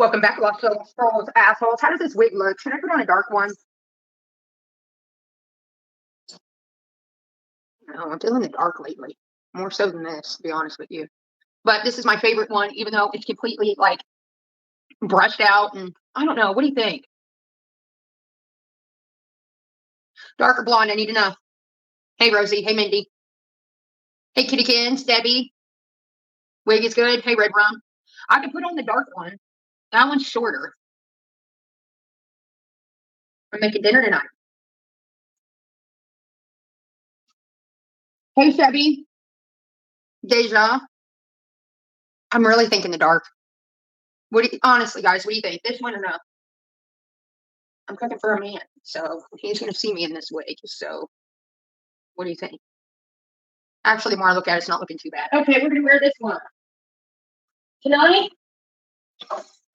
Welcome back, Lost Souls, assholes. How does this wig look? Should I put on a dark one? No, I'm feeling the dark lately. More so than this, to be honest with you. But this is my favorite one, even though it's completely like brushed out and I don't know. What do you think? Dark or blonde? I need to know. Hey, Rosie. Hey, Mindy. Hey, Kittykins. Debbie. Wig is good. Hey, Red Rum. I could put on the dark one. That one's shorter. We're making dinner tonight. Hey, Chevy. Deja. I'm really thinking the dark. Honestly, guys, what do you think? This one or no? I'm cooking for a man, so he's going to see me in this wig. So, what do you think? Actually, the more I look at it, it's not looking too bad. Okay, we're going to wear this one. Tonight,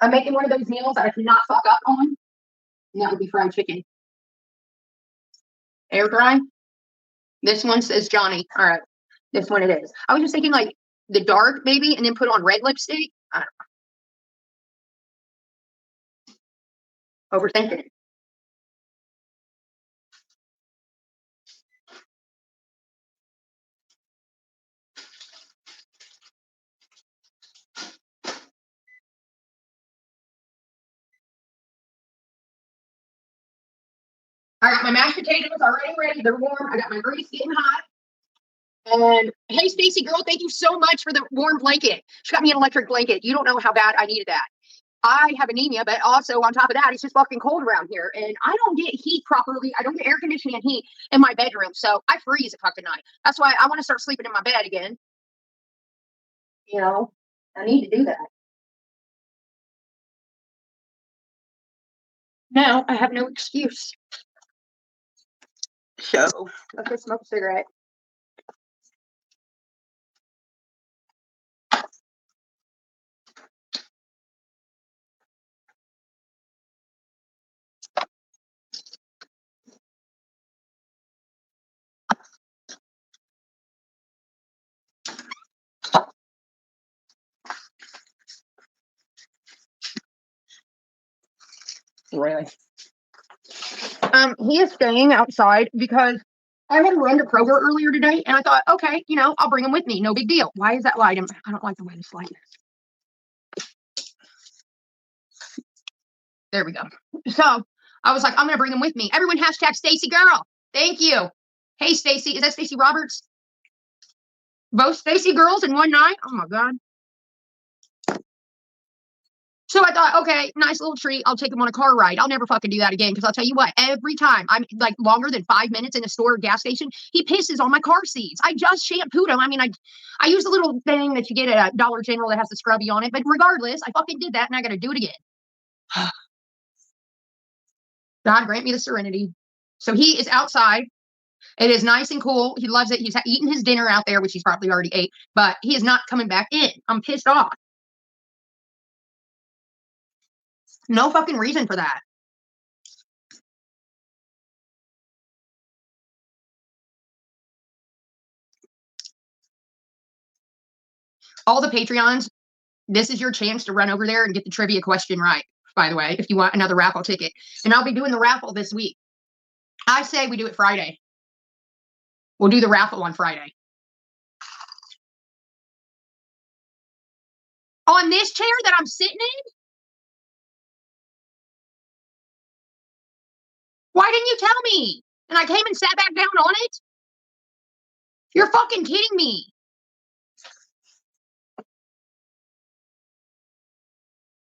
I'm making one of those meals that I cannot fuck up on, and that would be fried chicken. Air dry. This one says Johnny. All right, this one it is. I was just thinking like the dark maybe, and then put on red lipstick. I don't know. Overthinking it. All right, my mashed potatoes are already ready. They're warm. I got my grease getting hot. And hey, Stacy girl, thank you so much for the warm blanket. She got me an electric blanket. You don't know how bad I needed that. I have anemia, but also on top of that, it's just fucking cold around here. And I don't get heat properly. I don't get air conditioning and heat in my bedroom. So I freeze at fucking night. That's why I want to start sleeping in my bed again. You know, I need to do that. No, I have no excuse. So let's go smoke a cigarette. Really? He is staying outside because I had to run to Kroger earlier today, and I thought, okay, I'll bring him with me. No big deal. Why is that light? I don't like the way this light is. There we go. So I was like, I'm gonna bring him with me. Everyone hashtag Stacy girl. Thank you. Hey, Stacy. Is that Stacy Roberts? Both Stacy girls in one night? Oh my God. So I thought, okay, nice little treat. I'll take him on a car ride. I'll never fucking do that again. Because I'll tell you what, every time I'm like longer than 5 minutes in a store or gas station, he pisses on my car seats. I just shampooed him. I mean, I use the little thing that you get at Dollar General that has the scrubby on it. But regardless, I fucking did that and I got to do it again. God grant me the serenity. So he is outside. It is nice and cool. He loves it. He's eating his dinner out there, which he's probably already ate. But he is not coming back in. I'm pissed off. No fucking reason for that. All the Patreons, this is your chance to run over there and get the trivia question right, by the way, if you want another raffle ticket. And I'll be doing the raffle this week. I say we do it Friday. We'll do the raffle on Friday. On this chair that I'm sitting in? Why didn't you tell me? And I came and sat back down on it? You're fucking kidding me.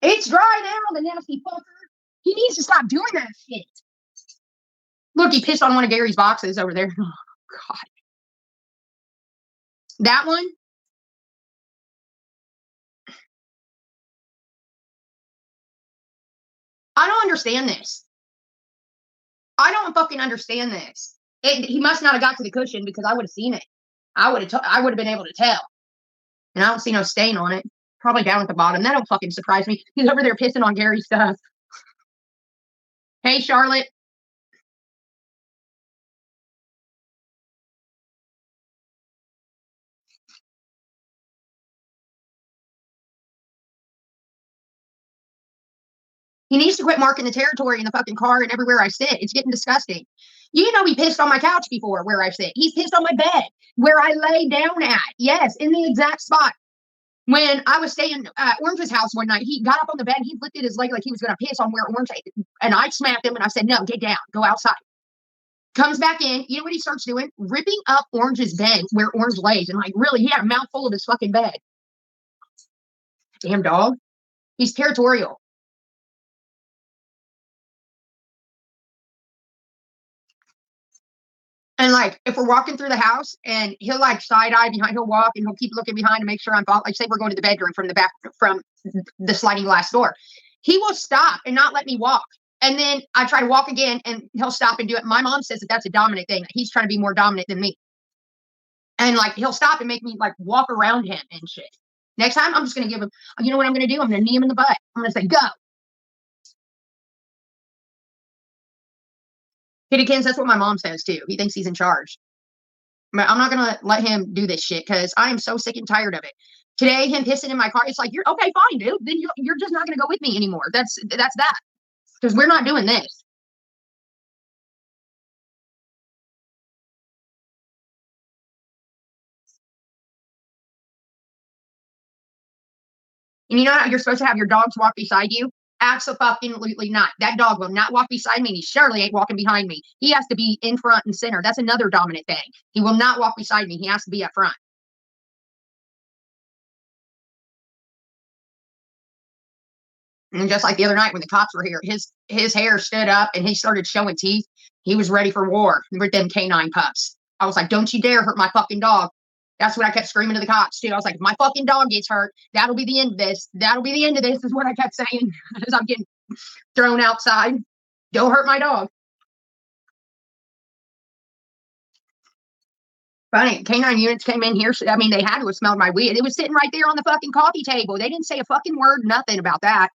It's dry now, the nasty fucker. He needs to stop doing that shit. Look, he pissed on one of Gary's boxes over there. Oh, God. That one? I don't understand this. I don't fucking understand this. He must not have got to the cushion because I would have seen it. I would have been able to tell. And I don't see no stain on it. Probably down at the bottom. That don't fucking surprise me. He's over there pissing on Gary's stuff. Hey, Charlotte. He needs to quit marking the territory in the fucking car and everywhere I sit. It's getting disgusting. You know he pissed on my couch before where I sit. He's pissed on my bed where I lay down at. Yes, in the exact spot. When I was staying at Orange's house one night, he got up on the bed and he lifted his leg like he was going to piss on where Orange ate. And I smacked him and I said, no, get down. Go outside. Comes back in. You know what he starts doing? Ripping up Orange's bed where Orange lays. And like, really, he had a mouthful of his fucking bed. Damn dog. He's territorial. And like, if we're walking through the house and he'll like side eye behind, he'll walk and he'll keep looking behind to make sure I'm like, say we're going to the bedroom from the back, from the sliding glass door. He will stop and not let me walk. And then I try to walk again and he'll stop and do it. My mom says that that's a dominant thing. He's trying to be more dominant than me. And like, he'll stop and make me like walk around him and shit. Next time, I'm just going to give him, you know what I'm going to do? I'm going to knee him in the butt. I'm going to say, go. Kiddykins, that's what my mom says too. He thinks he's in charge. But I'm not going to let him do this shit because I am so sick and tired of it. Today, him pissing in my car, it's like, you're okay, fine, dude. Then you're just not going to go with me anymore. That's that. Because we're not doing this. And you know how you're supposed to have your dogs walk beside you? Absolutely not. That dog will not walk beside me. And he surely ain't walking behind me. He has to be in front and center. That's another dominant thing. He will not walk beside me. He has to be up front. And just like the other night when the cops were here, his hair stood up and he started showing teeth. He was ready for war with them canine pups. I was like, don't you dare hurt my fucking dog. That's what I kept screaming to the cops too. I was like, if my fucking dog gets hurt, that'll be the end of this. That'll be the end of this is what I kept saying as I'm getting thrown outside. Don't hurt my dog. Funny, canine units came in here. I mean, they had to have smelled my weed. It was sitting right there on the fucking coffee table. They didn't say a fucking word, nothing about that.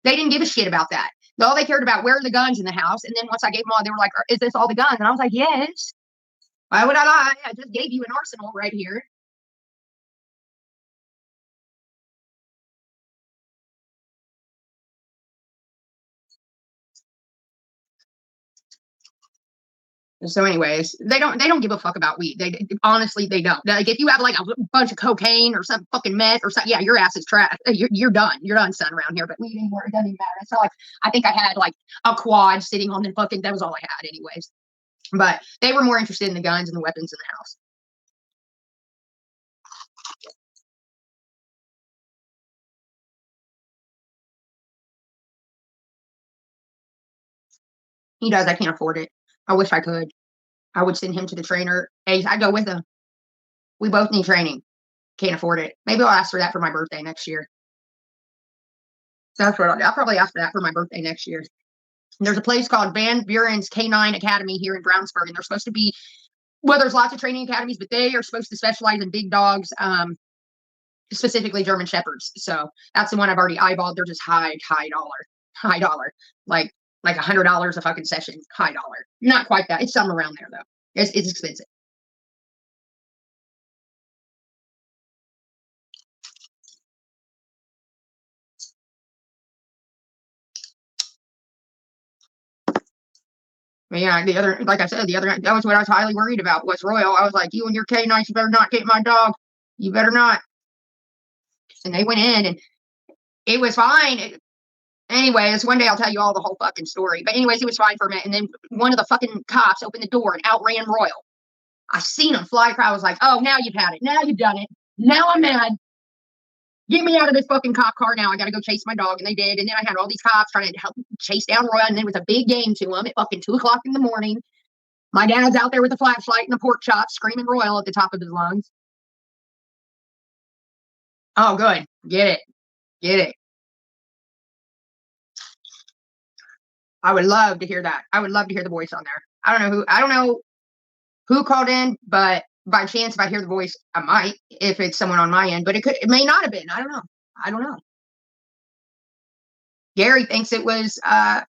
They didn't give a shit about that. All they cared about, where are the guns in the house? And then once I gave them all, they were like, is this all the guns? And I was like, yes. Why would I lie? I just gave you an arsenal right here. So, anyways, they don't give a fuck about weed. They honestly they don't. Like if you have like a bunch of cocaine or some fucking meth or something, yeah, your ass is trash. You're done. You're done, son, around here. But weed anymore, it doesn't even matter. It's not like I think I had like a quad sitting on the fucking. That was all I had, anyways. But they were more interested in the guns and the weapons in the house. He does. I can't afford it. I wish I could. I would send him to the trainer. Hey, I go with him. We both need training. Can't afford it. Maybe I'll ask for that for my birthday next year. That's what I'll do. I'll probably ask for that for my birthday next year. There's a place called Van Buren's Canine Academy here in Brownsburg, and they're supposed to be, well, there's lots of training academies, but they are supposed to specialize in big dogs, specifically German Shepherds. So that's the one I've already eyeballed. They're just high dollar, like $100 a fucking session, high dollar. Not quite that. It's somewhere around there though. It's expensive. But yeah, the other, like I said, the other night, that was what I was highly worried about was Royal. I was like, you and your canines, you better not get my dog. You better not. And they went in and it was fine. Anyways, one day I'll tell you all the whole fucking story. But anyways, it was fine for a minute. And then one of the fucking cops opened the door and outran Royal. I seen him fly across. I was like, oh, now you've had it. Now you've done it. Now I'm mad. Get me out of this fucking cop car now. I got to go chase my dog. And they did. And then I had all these cops trying to help chase down Royal. And then it was a big game to him at fucking 2 o'clock in the morning. My dad's out there with a flashlight and a pork chop screaming Royal at the top of his lungs. Oh, good. Get it. Get it. I would love to hear that. I would love to hear the voice on there. I don't know who called in, but by chance, if I hear the voice, I might, if it's someone on my end, but it may not have been. I don't know. I don't know. Gary thinks it was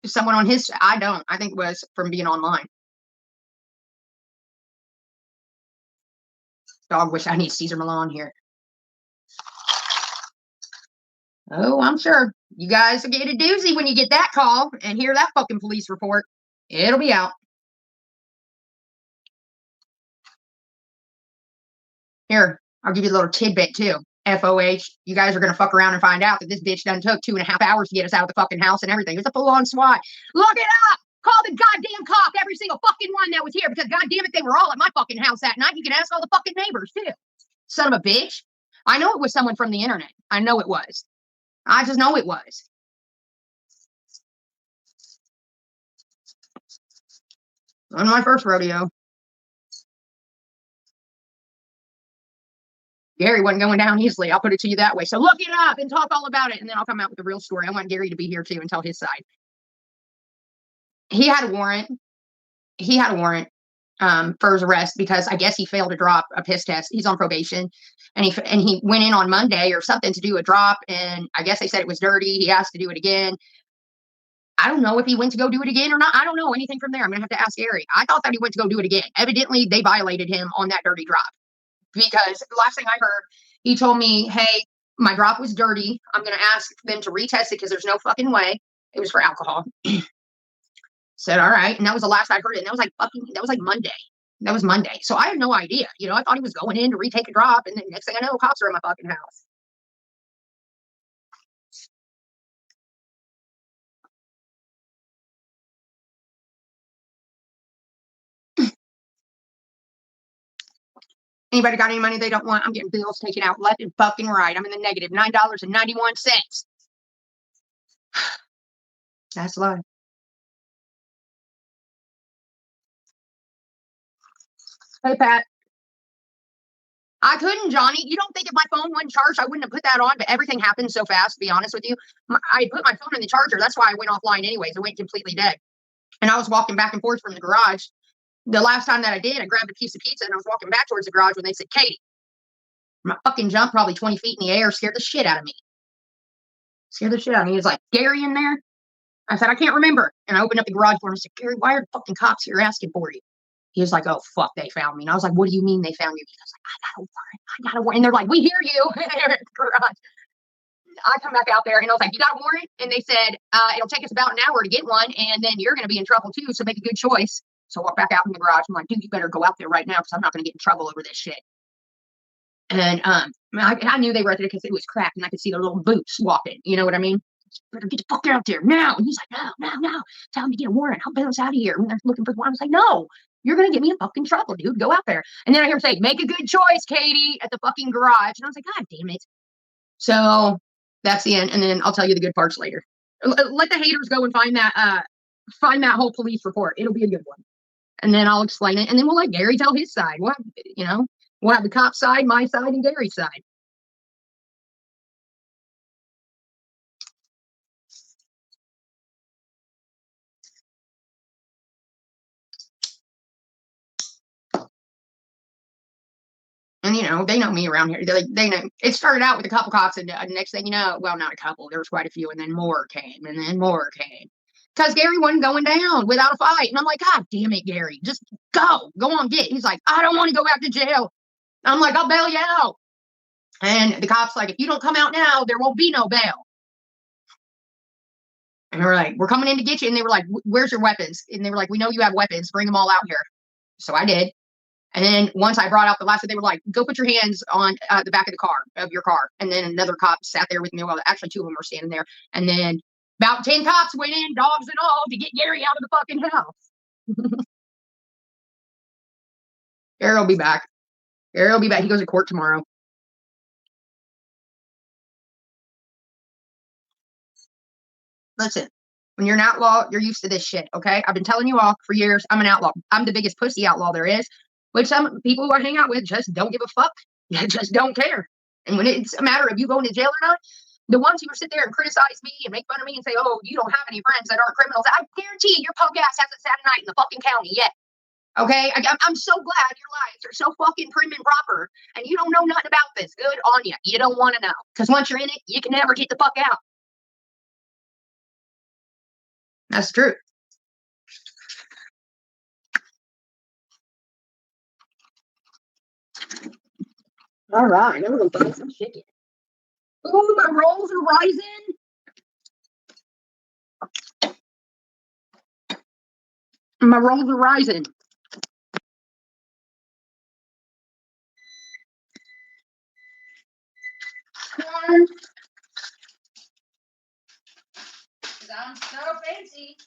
someone on his. I don't. I think it was from being online. Dog wish I need Caesar Milan here. Oh, I'm sure. You guys will get a doozy when you get that call and hear that fucking police report. It'll be out. Here, I'll give you a little tidbit too. FOH, you guys are gonna fuck around and find out that this bitch done took 2.5 hours to get us out of the fucking house and everything. It was a full-on SWAT. Look it up! Call the goddamn cop, every single fucking one that was here, because goddamn it, they were all at my fucking house that night. You can ask all the fucking neighbors too. Son of a bitch. I know it was someone from the internet. I know it was. I just know it was. On my first rodeo. Gary wasn't going down easily. I'll put it to you that way. So look it up and talk all about it, and then I'll come out with the real story. I want Gary to be here too and tell his side. He had a warrant. He had a warrant for his arrest because I guess he failed to drop a piss test. He's on probation, and he went in on Monday or something to do a drop, and I guess they said it was dirty. He asked to do it again. I don't know if he went to go do it again or not. I don't know anything from there. I'm gonna have to ask Gary. I thought that he went to go do it again. Evidently, they violated him on that dirty drop because the last thing I heard, he told me, "Hey, my drop was dirty. I'm gonna ask them to retest it because there's no fucking way it was for alcohol." Said, all right. And that was the last I heard it. And that was like Monday. That was Monday. So I had no idea. You know, I thought he was going in to retake a drop. And then next thing I know, cops are in my fucking house. Anybody got any money they don't want? I'm getting bills taken out left and fucking right. I'm in the negative $9.91. That's low. Hey, Pat. I couldn't, Johnny. You don't think if my phone wasn't charged, I wouldn't have put that on, but everything happened so fast, to be honest with you. I put my phone in the charger. That's why I went offline anyways. It went completely dead. And I was walking back and forth from the garage. The last time that I did, I grabbed a piece of pizza and I was walking back towards the garage when they said, Katie. My fucking jump probably 20 feet in the air, scared the shit out of me. Scared the shit out of me. He was like, Gary in there? I said, I can't remember. And I opened up the garage door and I said, Gary, why are the fucking cops here asking for you? He was like, oh, fuck, they found me. And I was like, what do you mean they found you? He was like, I got a warrant. I got a warrant. And they're like, we hear you. Garage. I come back out there and I was like, you got a warrant? And they said, it'll take us about an hour to get one. And then you're going to be in trouble too. So make a good choice. So I walk back out in the garage. I'm like, dude, you better go out there right now because I'm not going to get in trouble over this shit. And I knew they were there because it was cracked and I could see their little boots walking. You know what I mean? Better get the fuck out there now. And he's like, no. Tell him to get a warrant. I'll bail us out of here. And they're looking for the warrant. I was like, no, you're going to get me in fucking trouble, dude. Go out there. And then I hear him say, make a good choice, Katie, at the fucking garage. And I was like, God damn it. So that's the end. And then I'll tell you the good parts later. Let the haters go and find that whole police report. It'll be a good one. And then I'll explain it. And then we'll let Gary tell his side. We'll have the cop side, my side, and Gary's side. And they know me around here. They know it started out with a couple cops, and the next thing you know, well, not a couple, there was quite a few, and then more came, and then more came. Because Gary wasn't going down without a fight. And I'm like, God damn it, Gary. Just go on, get. He's like, I don't want to go back to jail. I'm like, I'll bail you out. And the cop's like, if you don't come out now, there won't be no bail. And we're like, we're coming in to get you. And they were like, where's your weapons? And they were like, we know you have weapons. Bring them all out here. So I did. And then once I brought out the last, they were like, go put your hands on the back of your car. And then another cop sat there with me. Well, actually, two of them were standing there. And then about 10 cops went in, dogs and all, to get Gary out of the fucking house. Gary will be back. Gary will be back. He goes to court tomorrow. Listen, when you're an outlaw, you're used to this shit, okay? I've been telling you all for years, I'm an outlaw. I'm the biggest pussy outlaw there is, which some people who I hang out with just don't give a fuck. They just don't care. And when it's a matter of you going to jail or not, the ones who sit there and criticize me and make fun of me and say, oh, you don't have any friends that aren't criminals, I guarantee your punk ass hasn't sat a night in the fucking county yet. Okay? I'm so glad your lives are so fucking prim and proper and you don't know nothing about this. Good on you. You don't want to know. Because once you're in it, you can never get the fuck out. That's true. All right, I'm gonna buy some chicken. Ooh, my rolls are rising. My rolls are rising. Corn. I'm so fancy.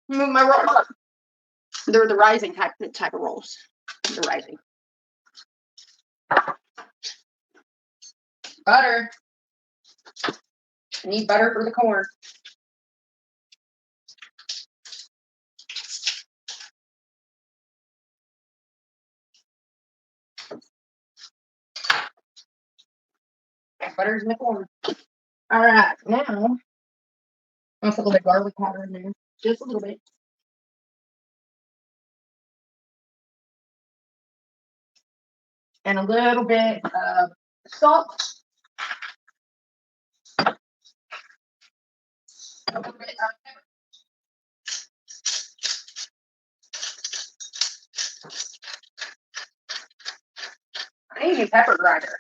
Move my roll up. They're the rising type of rolls. They're rising. Butter. I need butter for the corn. Butter's in the corn. All right, now I'll put a little bit of garlic powder in there. Just a little bit. And a little bit of salt. A little bit of pepper. I need a pepper grinder.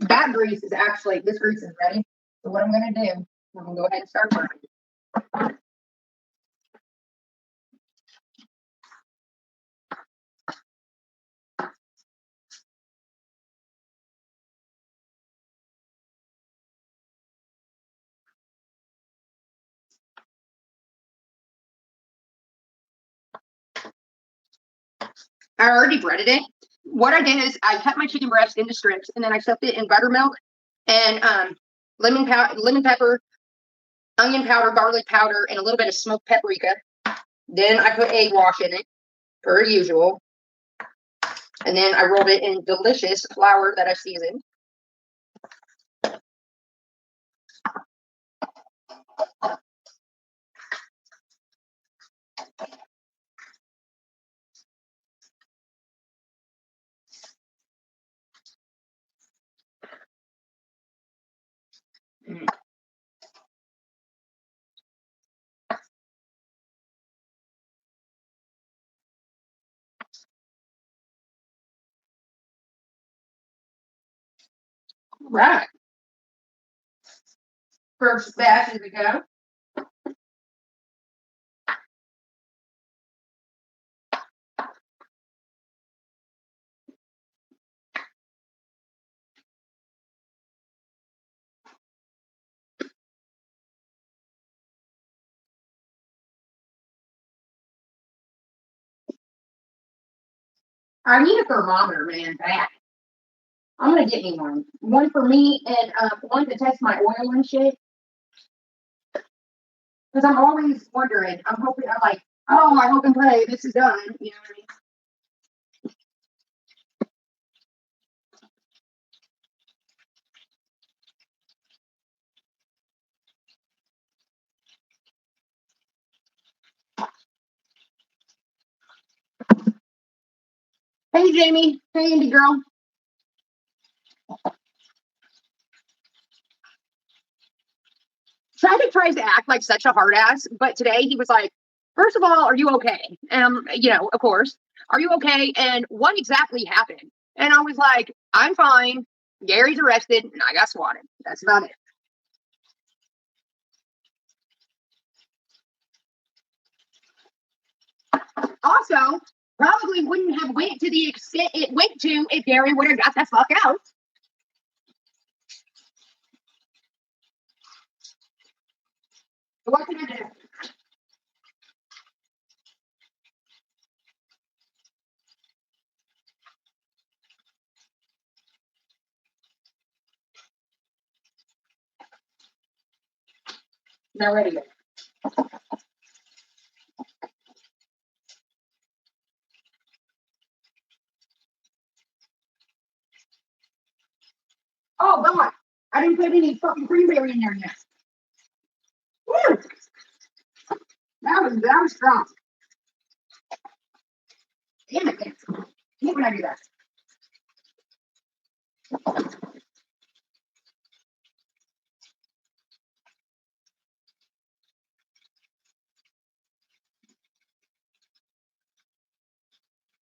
That grease is actually, this grease is ready. So what I'm going to do, I'm going to go ahead and start burning. I already breaded it. What I did is I cut my chicken breast into strips, and then I stuffed it in buttermilk and lemon pepper, onion powder, garlic powder, and a little bit of smoked paprika. Then I put egg wash in it, per usual. And then I rolled it in delicious flour that I seasoned. Right. First batch as we go. I need a thermometer, man, bad. I'm gonna get me one. One for me and one to test my oil and shit. Because I'm always wondering. I'm hoping I'm like, oh, I hope and pray this is done. You know what I mean? Hey Jamie. Hey Indie girl. Traffic tries to act like such a hard ass, but today he was like, first of all, are you okay? And of course, are you okay? And what exactly happened? And I was like, I'm fine. Gary's arrested and I got swatted. That's about it. Also, probably wouldn't have went to the extent it went to if Gary would have got the fuck out. What can I do? Not ready yet. Oh God, I didn't put any fucking cranberry in there yet. Woo! That was strong. Damn it, hate when I do that.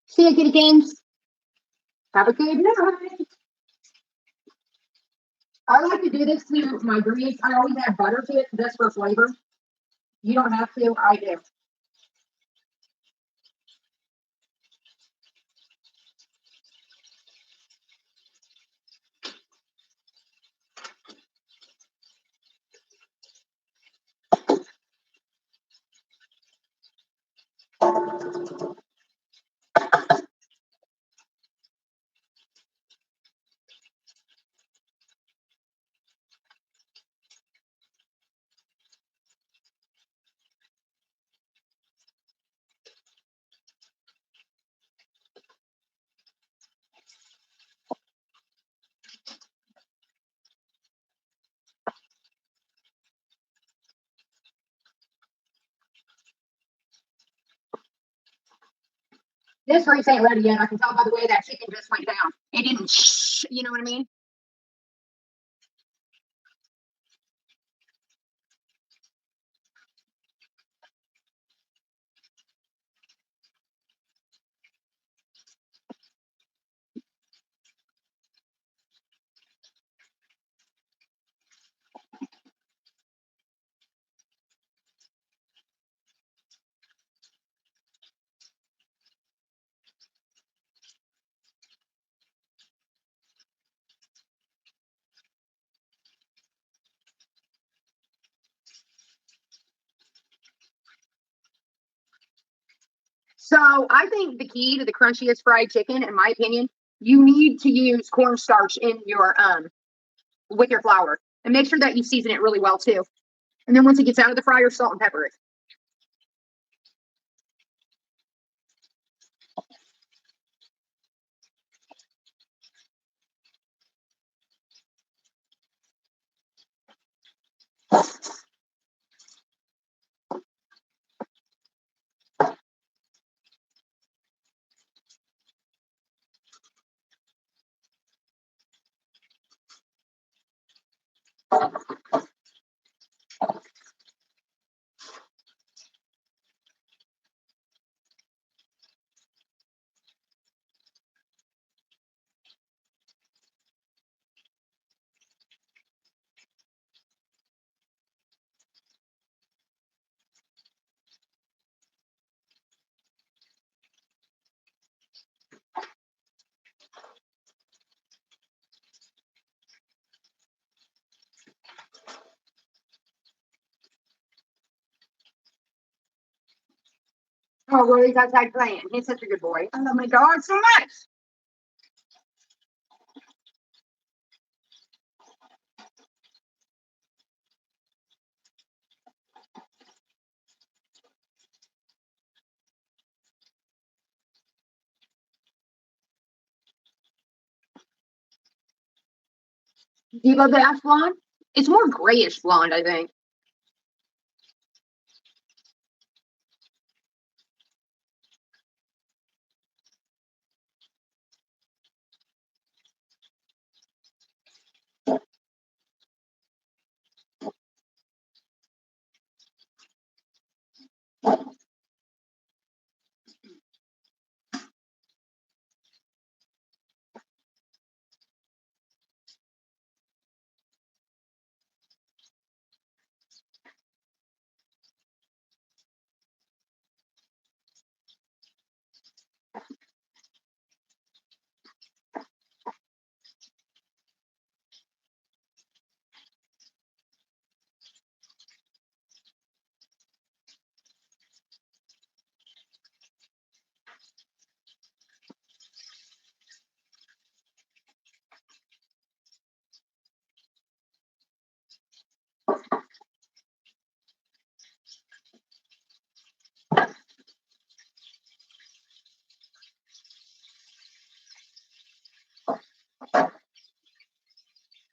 See you, kitty games. Have a good night. I like to do this to my greens. I always add butter to it just for flavor. You don't have to. I do. This grease ain't ready yet. I can tell by the way that chicken just went down. It didn't you know what I mean? So I think the key to the crunchiest fried chicken, in my opinion, you need to use cornstarch in your with your flour. And make sure that you season it really well too. And then once it gets out of the fryer, salt and pepper it. Oh, well, he's outside playing. He's such a good boy. I love my dog so much. Do you love the ash blonde? It's more grayish blonde, I think.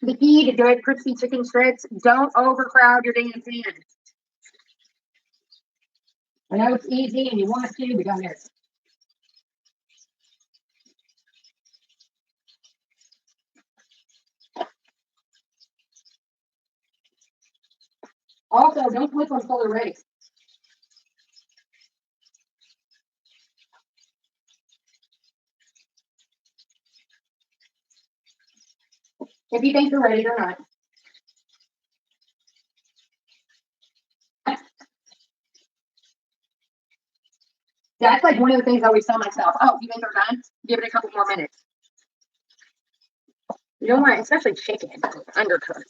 The key to good crispy chicken strips, don't overcrowd your damn pan. I know it's easy and you want to, but don't miss. Also, don't flip them until they're ready. If you think they're ready, they're not. That's like one of the things I always tell myself. Oh, you think they're done? Give it a couple more minutes. You don't want, especially chicken, undercooked.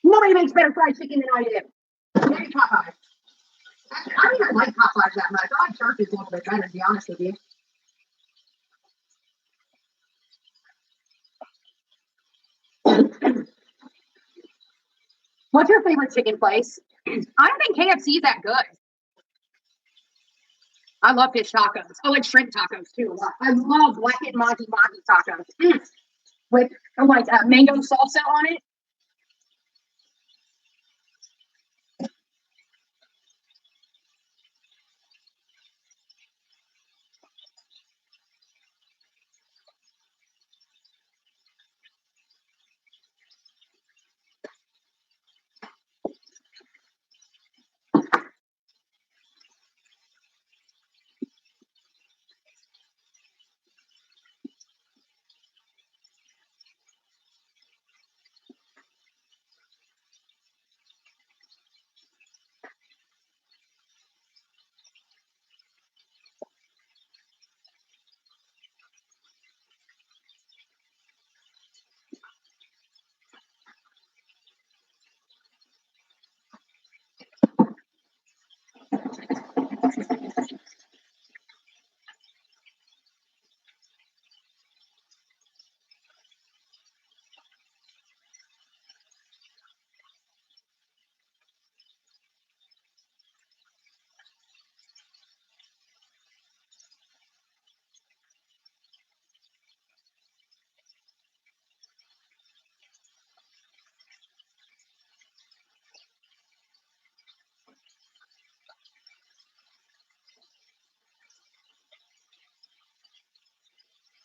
Nobody makes better fried chicken than I do. Maybe Popeyes. I don't even like Popeyes that much. I like Church's a little bit better, to be honest with you. What's your favorite chicken place? I don't think KFC is that good. I love fish tacos. I like shrimp tacos too a lot. I love blackened Monty tacos with like mango salsa on it.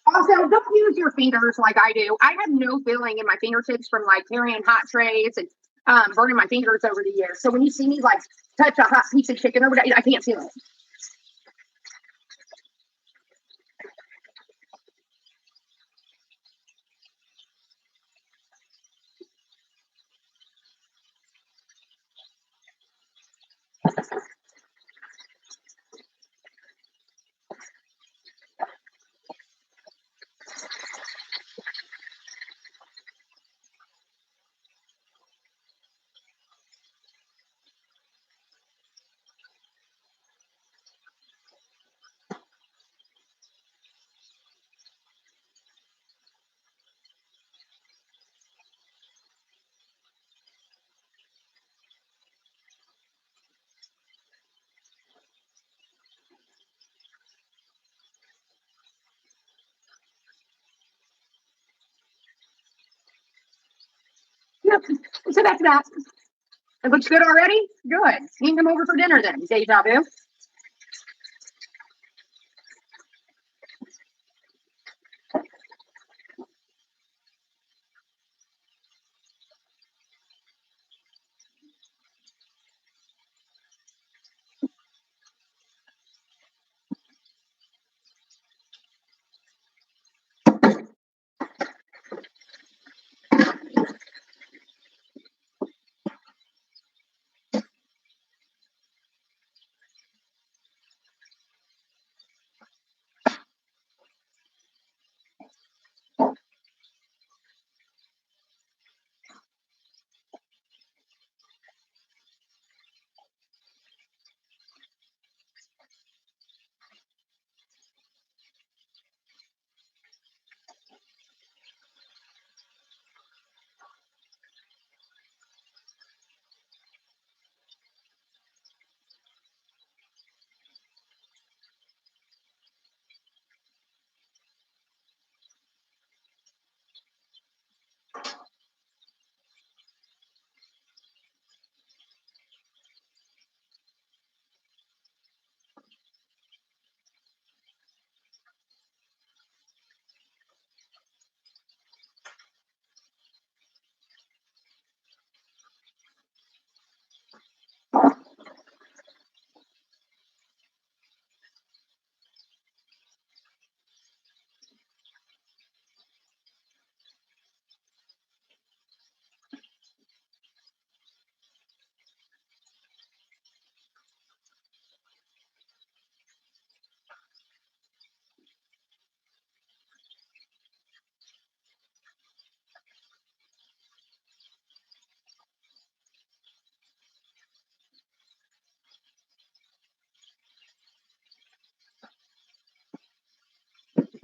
Also, don't use your fingers like I do. I have no feeling in my fingertips from like carrying hot trays and burning my fingers over the years. So when you see me like touch a hot piece of chicken over there, I can't feel it. Yep. So that's that. It looks good already? Good. You can come over for dinner then, deja vu.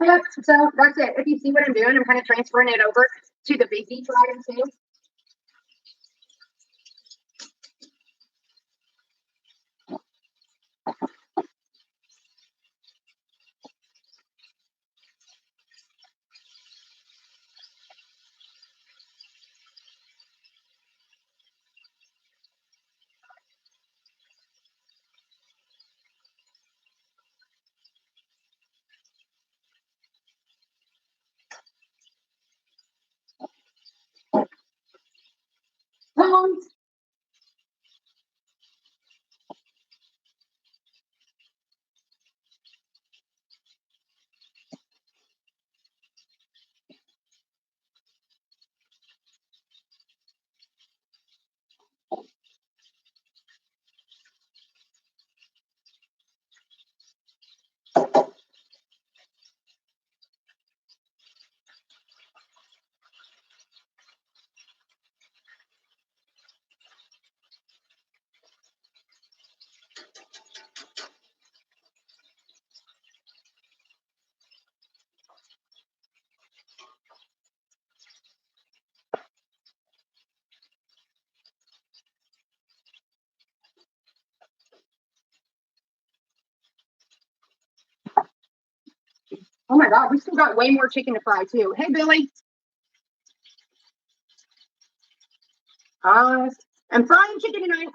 Yep, so that's it. If you see what I'm doing, I'm kind of transferring it over to the big beef wagon too. Um, oh my God, we still got way more chicken to fry too. Hey, Billy. Uh, I'm frying chicken tonight.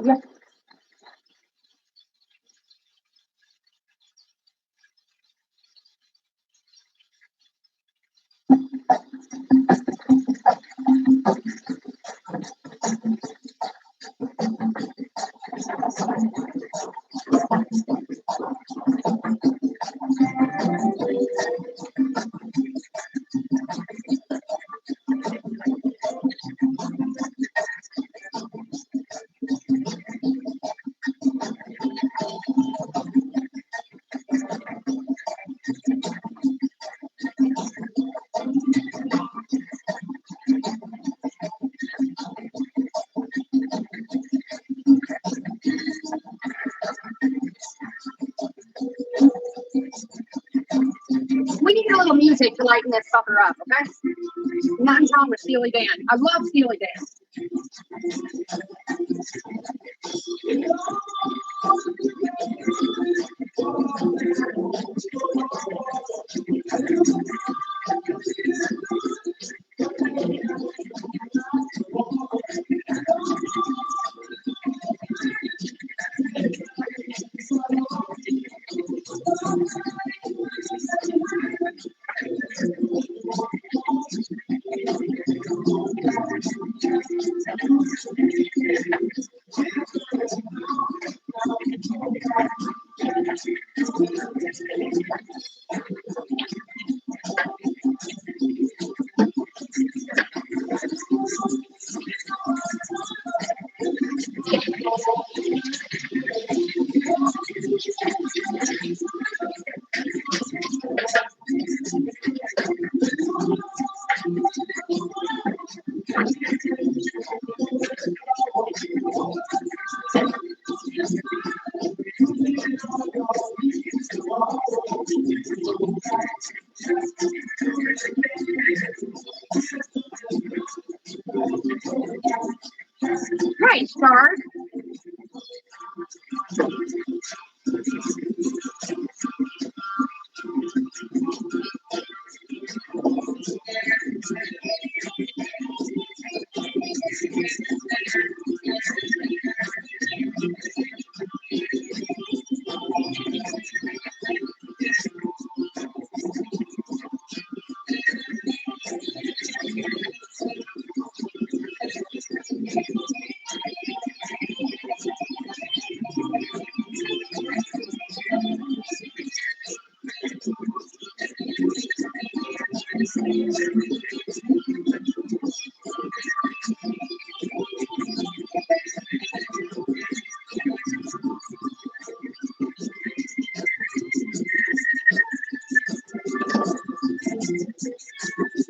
Yeah. We need a little music to lighten this sucker up, okay? Nothing's wrong with Steely Dan. I love Steely Dan. Right, Star.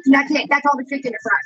That's it. That's all the chicken to fry.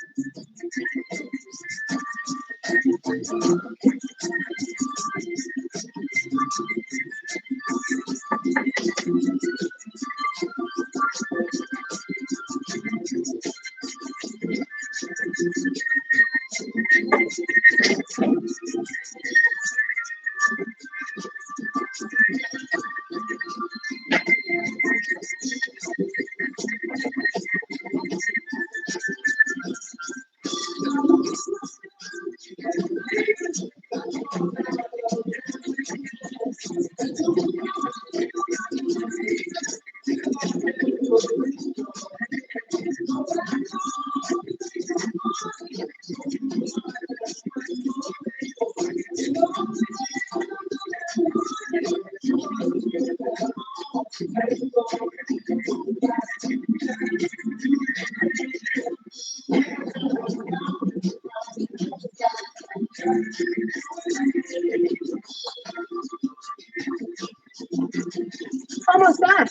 Almost done.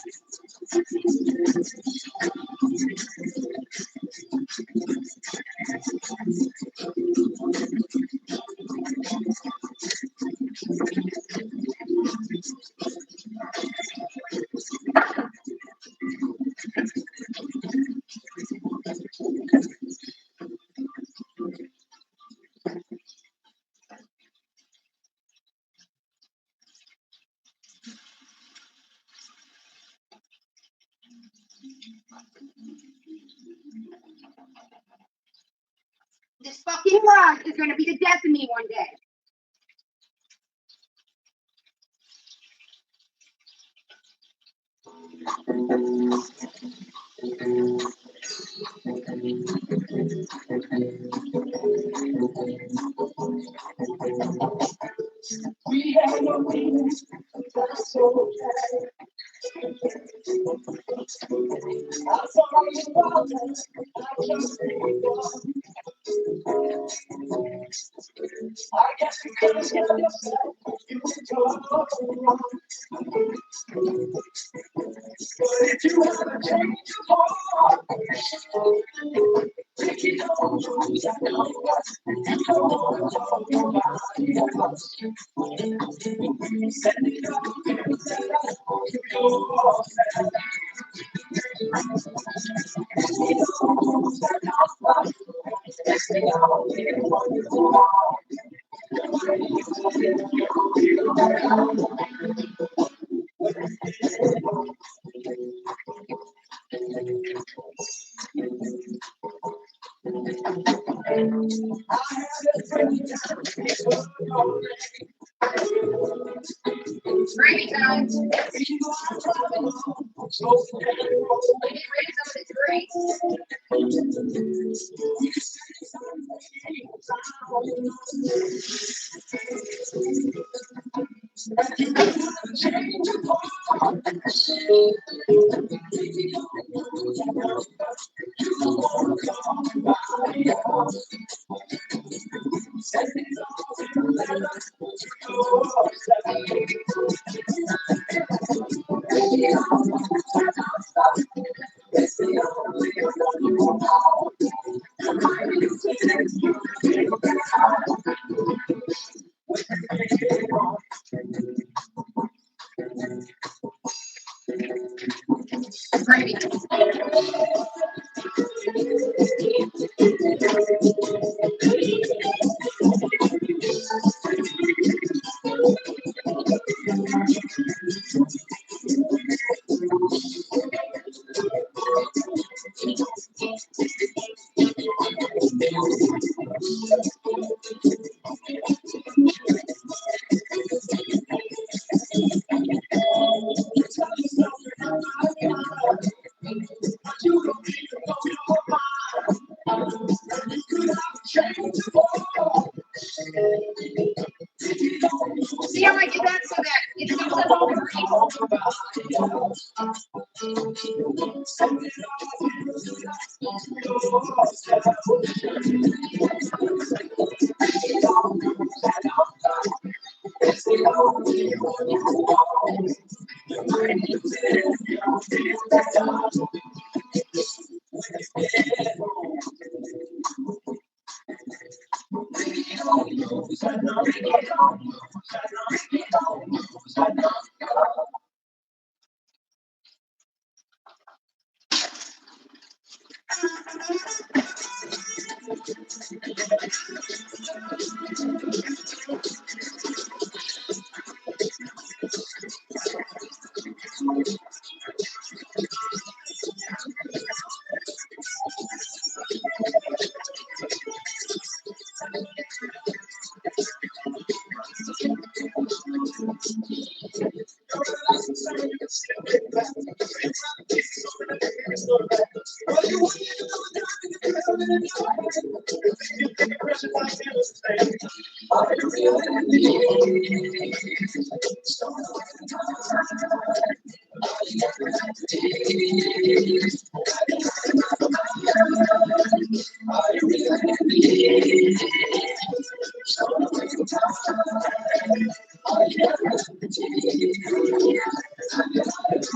This fucking rug is gonna be the death of me one day. Gravy time. Get ready some of this gravy. Gravy. See how I did that so that it comes up all the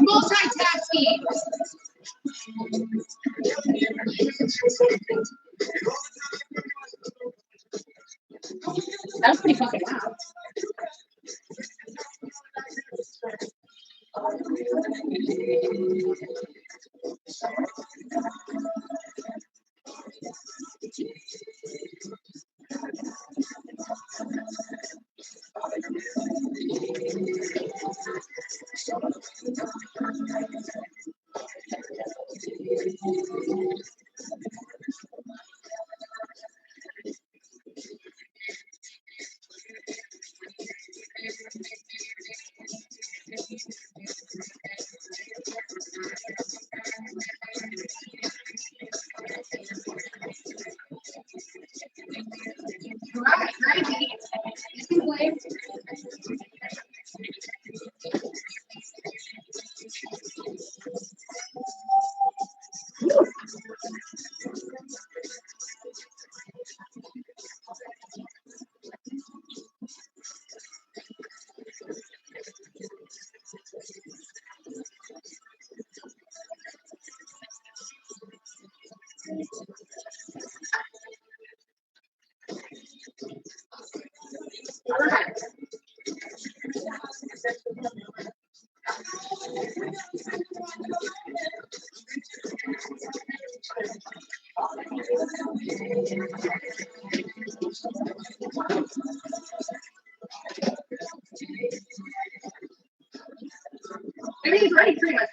multitasking. That's pretty fucking loud. Right, right. You can play. Everything's ready pretty much.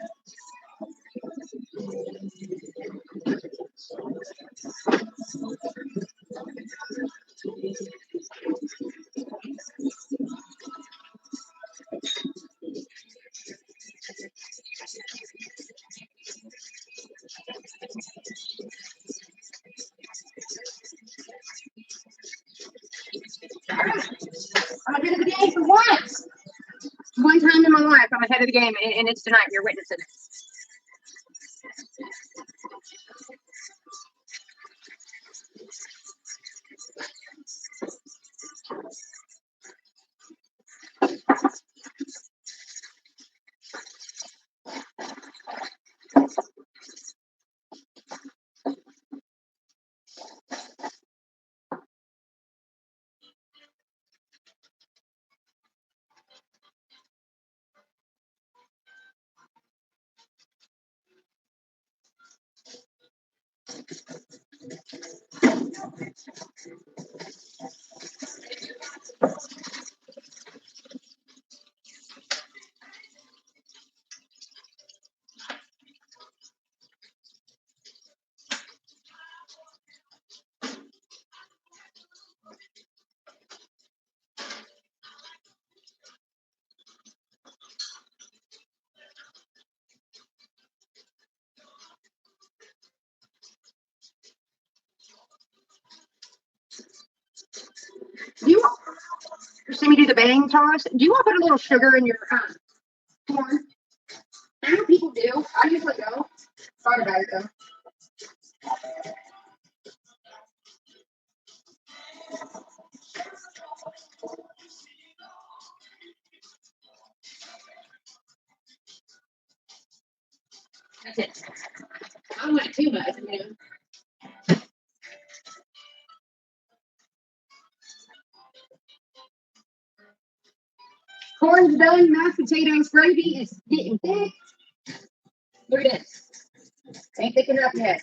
I'm ahead of the game for once. One time in my life, I'm ahead of the game, and it's tonight. You're witnessing it. see me do the bang toss? Do you want to put a little sugar in your corn? I know people do. I usually don't. Thought about it though. That's it. I don't want it too much, you know. Corn's done, mashed potatoes, gravy is getting thick. Look at this. Ain't thick enough yet.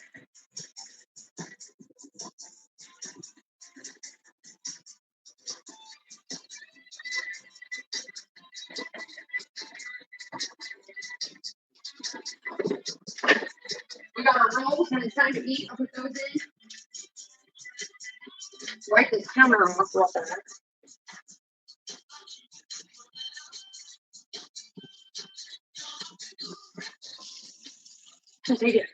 We got our rolls. When it's time to eat, I'll put those in. Wipe this counter off real fast. Just eat it.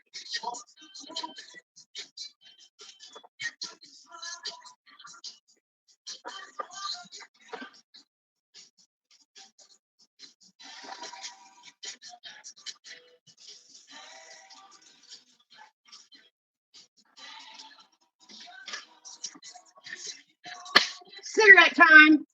Cigarette time.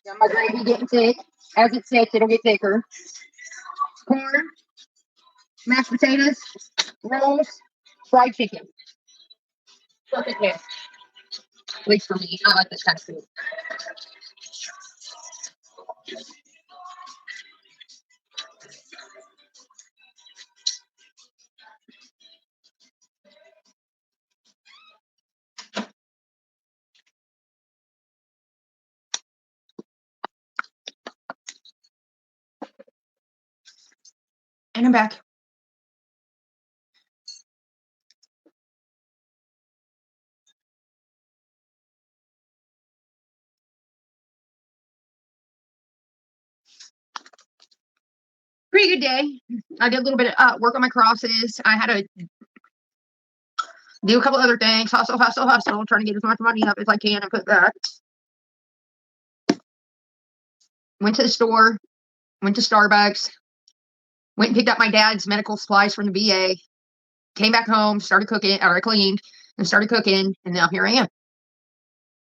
Got my gravy getting thick. As it sits, it'll get thicker. Corn, mashed potatoes, rolls, fried chicken. Perfect mix. At least for me. I like this kind of food. And I'm back. Pretty good day. I did a little bit of work on my crosses. I had to do a couple other things. Hustle, trying to get as much money up as I can and put back. Went to the store. Went to Starbucks. Went and picked up my dad's medical supplies from the VA. Came back home, started cooking, or I cleaned, and started cooking, and now here I am.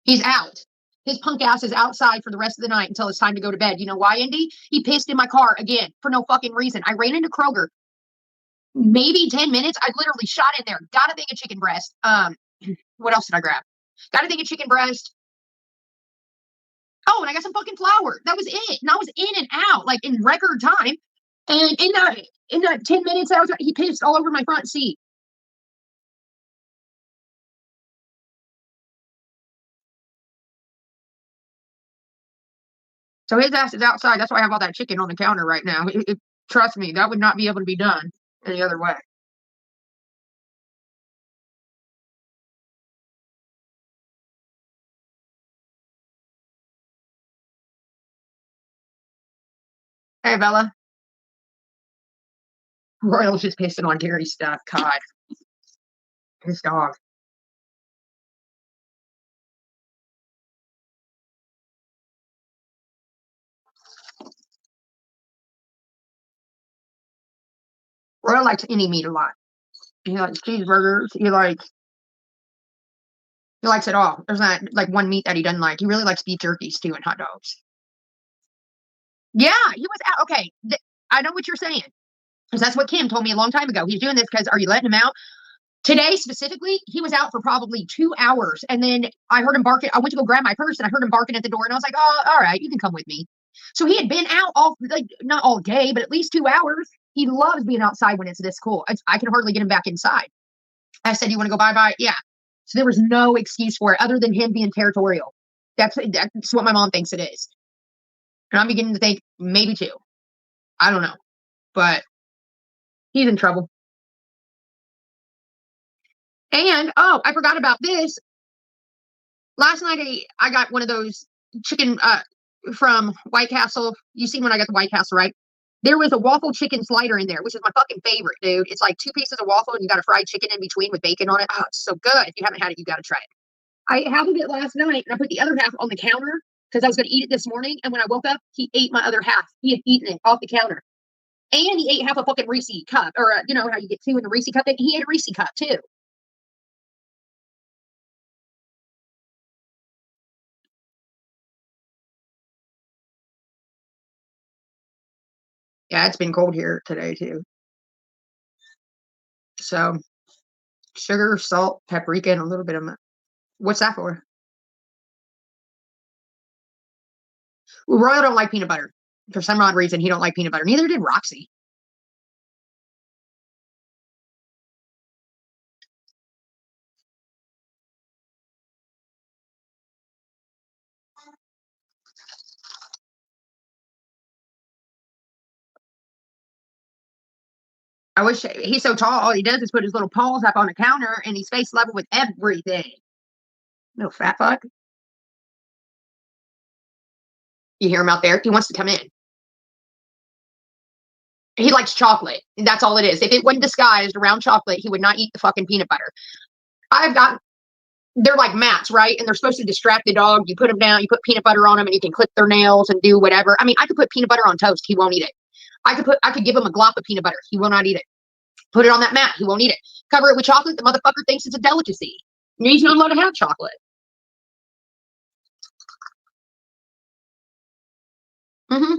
He's out. His punk ass is outside for the rest of the night until it's time to go to bed. You know why, Indy? He pissed in my car again for no fucking reason. I ran into Kroger. Maybe 10 minutes. I literally shot in there. Got a thing of chicken breast. What else did I grab? Got a thing of chicken breast. Oh, and I got some fucking flour. That was it. And I was in and out, like in record time. And in that 10 minutes, he pissed all over my front seat. So his ass is outside. That's why I have all that chicken on the counter right now. Trust me, that would not be able to be done any other way. Hey, Bella. Royal's just pissing on Gary's stuff. God. His dog. Royal likes any meat a lot. He likes cheeseburgers. He likes it all. There's not like one meat that he doesn't like. He really likes beef jerkies too and hot dogs. Yeah, he was out. Okay, I know what you're saying. Because that's what Kim told me a long time ago. He's doing this because are you letting him out? Today specifically, he was out for probably 2 hours. And then I heard him barking. I went to go grab my purse and I heard him barking at the door. And I was like, oh, all right, you can come with me. So he had been out all, like, not all day, but at least 2 hours. He loves being outside when it's this cool. I can hardly get him back inside. I said, you want to go bye-bye? Yeah. So there was no excuse for it other than him being territorial. That's what my mom thinks it is. And I'm beginning to think maybe two. I don't know. But he's in trouble. And, oh, I forgot about this. Last night, I got one of those chicken from White Castle. You seen when I got the White Castle, right? There was a waffle chicken slider in there, which is my fucking favorite, dude. It's like 2 pieces of waffle and you got a fried chicken in between with bacon on it. Oh, it's so good. If you haven't had it, you got to try it. I ate half of it last night and I put the other half on the counter because I was going to eat it this morning. And when I woke up, he ate my other half. He had eaten it off the counter. And he ate half a fucking Reese cup, or you know how you get 2 in the Reese cup thing? He ate a Reese cup too. Yeah, it's been cold here today too. So sugar, salt, paprika, and a little bit of what's that for? Well, Royal don't like peanut butter. For some odd reason, he don't like peanut butter. Neither did Roxy. I wish he's so tall. All he does is put his little paws up on the counter, and he's face level with everything. No fat fuck. You hear him out there? He wants to come in. He likes chocolate. That's all it is. If it wasn't disguised around chocolate, he would not eat the fucking peanut butter. I've got, they're like mats, right? And they're supposed to distract the dog. You put them down, you put peanut butter on them, and you can clip their nails and do whatever. I mean, I could put peanut butter on toast. He won't eat it. I could give him a glop of peanut butter. He will not eat it. Put it on that mat. He won't eat it. Cover it with chocolate. The motherfucker thinks it's a delicacy. He's not allowed to have chocolate. Mm-hmm.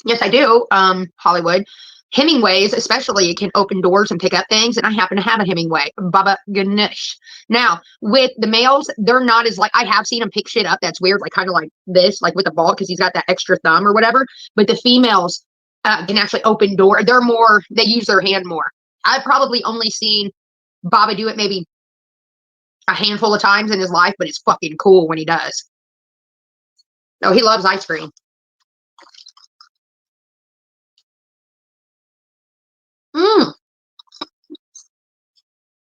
Yes, I do. Hollywood. Hemingways, especially, can open doors and pick up things, and I happen to have a Hemingway. Baba Ganoush. Now, with the males, they're not as like, I have seen them pick shit up. That's weird, like kind of like this, like with the ball, because he's got that extra thumb or whatever. But the females can actually open door. They're more, they use their hand more. I've probably only seen Baba do it maybe a handful of times in his life, but it's fucking cool when he does. No, he loves ice cream. Mm.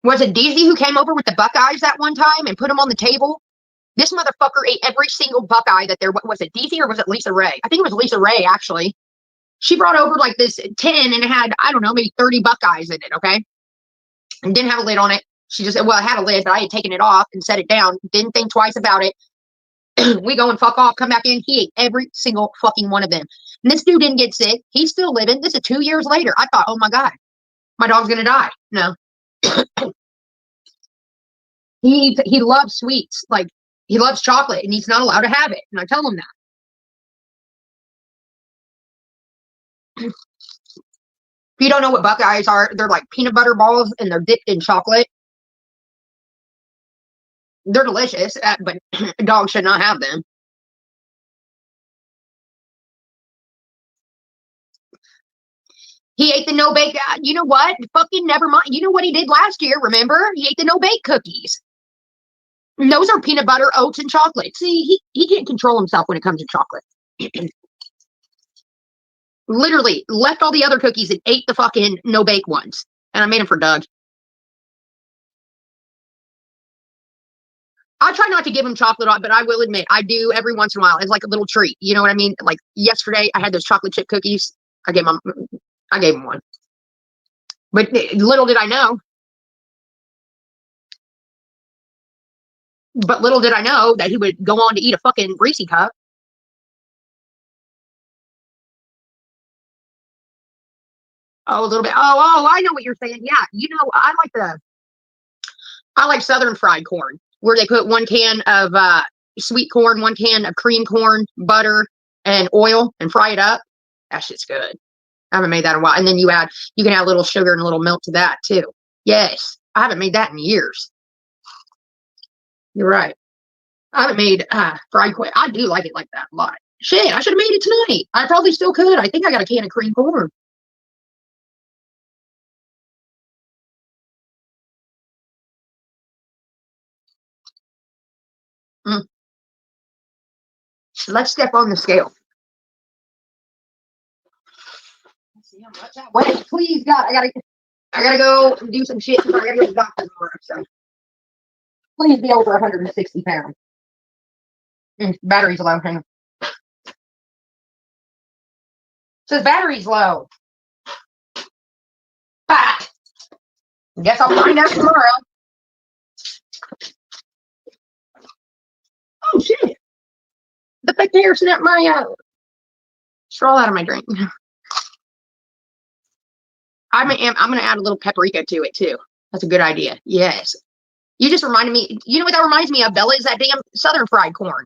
Was it Deezy who came over with the Buckeyes that one time and put them on the table? This motherfucker ate every single Buckeye that there was. It Deezy or was it Lisa Ray? I think it was Lisa Ray, actually. She brought over like this tin and it had, I don't know, maybe 30 Buckeyes in it, okay? And didn't have a lid on it. She just said, well, it had a lid, but I had taken it off and set it down. Didn't think twice about it. We go and fuck off, come back in. He ate every single fucking one of them. And this dude didn't get sick. He's still living. This is 2 years later. I thought, oh my God, my dog's going to die. No. He loves sweets. Like, he loves chocolate and he's not allowed to have it. And I tell him that. If you don't know what Buckeyes are, they're like peanut butter balls and they're dipped in chocolate. They're delicious, but dogs should not have them. He ate the no bake. You know what? Fucking never mind. You know what he did last year? Remember? He ate the no bake cookies. And those are peanut butter, oats, and chocolate. See, he can't control himself when it comes to chocolate. Literally left all the other cookies and ate the fucking no bake ones. And I made them for Doug. I try not to give him chocolate, but I will admit I do every once in a while. It's like a little treat. You know what I mean? Like yesterday, I had those chocolate chip cookies. I gave him one. But little did I know. But little did I know that he would go on to eat a fucking Reese cup. Oh, a little bit. Oh, I know what you're saying. Yeah, you know, I like Southern fried corn, where they put 1 can of sweet corn, 1 can of cream corn, butter, and oil, and fry it up. That shit's good. I haven't made that in a while. And then you can add a little sugar and a little milk to that too. Yes, I haven't made that in years. You're right. I haven't made fried corn. I do like it like that a lot. Shit, I should have made it tonight. I probably still could. I think I got a can of cream corn. Mm. Let's step on the scale. Let's see how much I weigh. Please, God, I gotta go do some shit. I gotta go to the doctor tomorrow. So please be over 160 pounds. Battery's low. Hang on. Says battery's low. Ah, guess I'll find out tomorrow. Oh shit! The bacteria snapped my straw out of my drink. I'm gonna add a little paprika to it too. That's a good idea. Yes. You just reminded me. You know what that reminds me of, Bella? Is that damn Southern fried corn.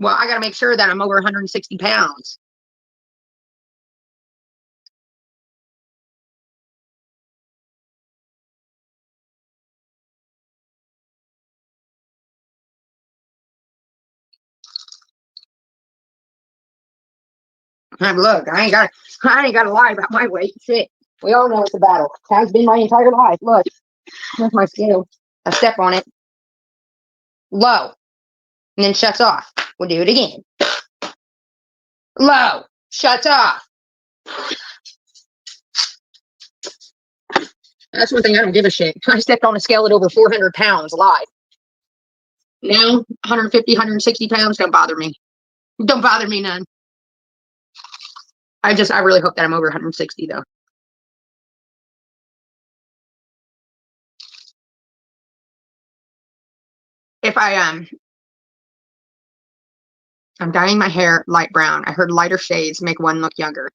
Well, I gotta make sure that I'm over 160 pounds. And look, I ain't got to lie about my weight. Shit. We all know it's a battle. Has been my entire life. Look, that's my scale. I step on it. Low. And then shuts off. We'll do it again. Low. Shuts off. That's one thing I don't give a shit. I stepped on a scale at over 400 pounds live. Now, 150, 160 pounds don't bother me. Don't bother me none. I really hope that I'm over 160 though. If I'm dyeing my hair light brown. I heard lighter shades make one look younger.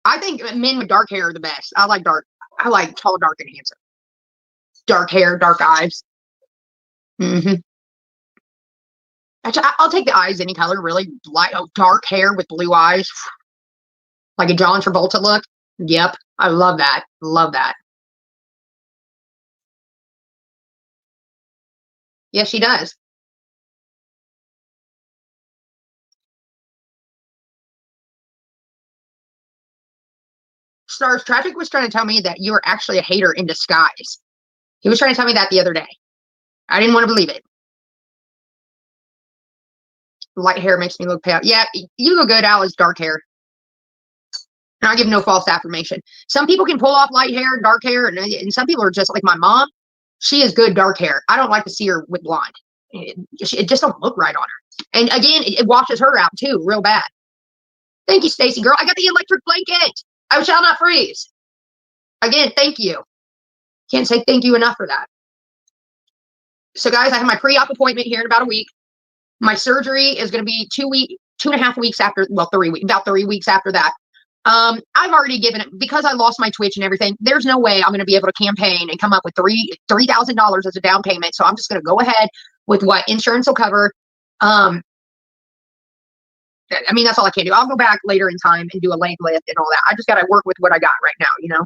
I think men with dark hair are the best. I like tall, dark, and handsome. Dark hair, dark eyes. Mm-hmm. Actually, I'll take the eyes any color, really. Dark hair with blue eyes. Like a John Travolta look. Yep. I love that. Love that. Yes, she does. Stars Traffic was trying to tell me that you were actually a hater in disguise. He was trying to tell me that the other day. I didn't want to believe it. Light hair makes me look pale. Yeah, you look good, Alice. Dark hair. And I give no false affirmation. Some people can pull off light hair, dark hair, and some people are just like my mom. She is good dark hair. I don't like to see her with blonde. It just don't look right on her. And again, it washes her out too, real bad. Thank you, Stacy girl. I got the electric blanket. I shall not freeze. Again, thank you. Can't say thank you enough for that. So, guys, I have my pre-op appointment here in about a week. My surgery is going to be 2.5 weeks after, well, 3 weeks, about 3 weeks after that. I've already given it because I lost my Twitch and everything. There's no way I'm going to be able to campaign and come up with $3,000 as a down payment. So I'm just going to go ahead with what insurance will cover. I mean, that's all I can do. I'll go back later in time and do a leg lift and all that. I just got to work with what I got right now, you know?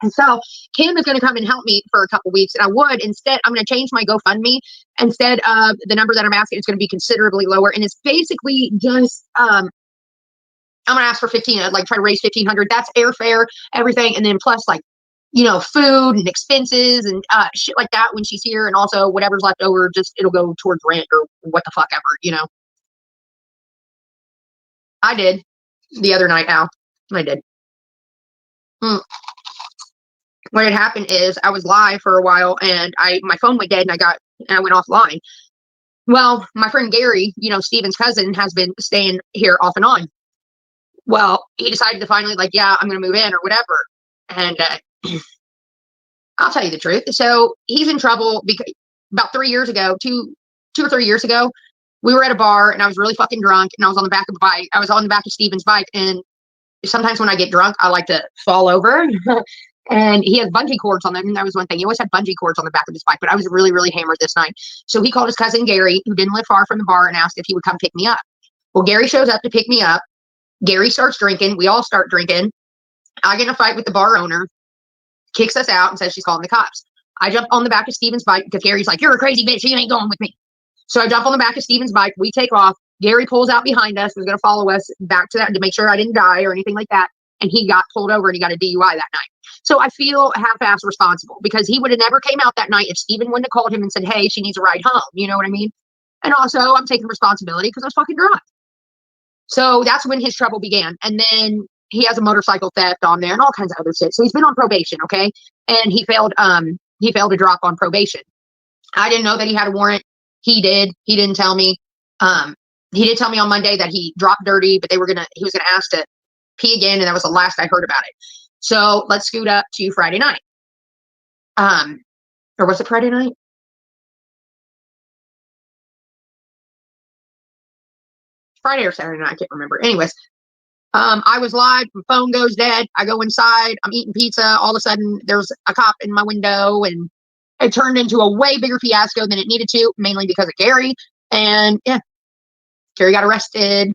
And so Kim is going to come and help me for a couple weeks. And I'm going to change my GoFundMe. Instead of the number that I'm asking, it's going to be considerably lower. And it's basically just, I'm going to ask for 15, like try to raise 1,500. That's airfare, everything. And then plus like, you know, food and expenses and shit like that when she's here. And also whatever's left over, it'll go towards rent or what the fuck ever, you know. I did the other night, Al. I did. What had happened is I was live for a while and my phone went dead and I went offline. Well, my friend Gary, you know, Steven's cousin, has been staying here off and on. Well, he decided to finally yeah, I'm going to move in or whatever. And I'll tell you the truth. So he's in trouble because about 3 years ago, two or 3 years ago, we were at a bar and I was really fucking drunk and I was on the back of a bike. I was on the back of Steven's bike. And sometimes when I get drunk, I like to fall over. And he has bungee cords on them. And that was one thing. He always had bungee cords on the back of his bike, but I was really, really hammered this night. So he called his cousin Gary, who didn't live far from the bar, and asked if he would come pick me up. Well, Gary shows up to pick me up. Gary starts drinking. We all start drinking. I get in a fight with the bar owner, kicks us out and says she's calling the cops. I jump on the back of Steven's bike because Gary's like, you're a crazy bitch. You ain't going with me. So I jump on the back of Steven's bike. We take off. Gary pulls out behind us. Was going to follow us back to that to make sure I didn't die or anything like that. And he got pulled over and he got a DUI that night. So I feel half-ass responsible because he would have never came out that night if Steven wouldn't have called him and said, hey, she needs a ride home. You know what I mean? And also I'm taking responsibility because I was fucking drunk. So that's when his trouble began. And then he has a motorcycle theft on there and all kinds of other shit. So he's been on probation. Okay. And he failed he failed to drop on probation. I didn't know that he had a warrant. He did. He didn't tell me. He did tell me on Monday that he dropped dirty, but he was gonna ask to pee again, and that was the last I heard about it. So let's scoot up to Friday night. Or was it Friday night? Friday or Saturday night, I can't remember. Anyways, I was live, my phone goes dead, I go inside, I'm eating pizza, all of a sudden there's a cop in my window, and it turned into a way bigger fiasco than it needed to, mainly because of Gary. And yeah, Gary got arrested.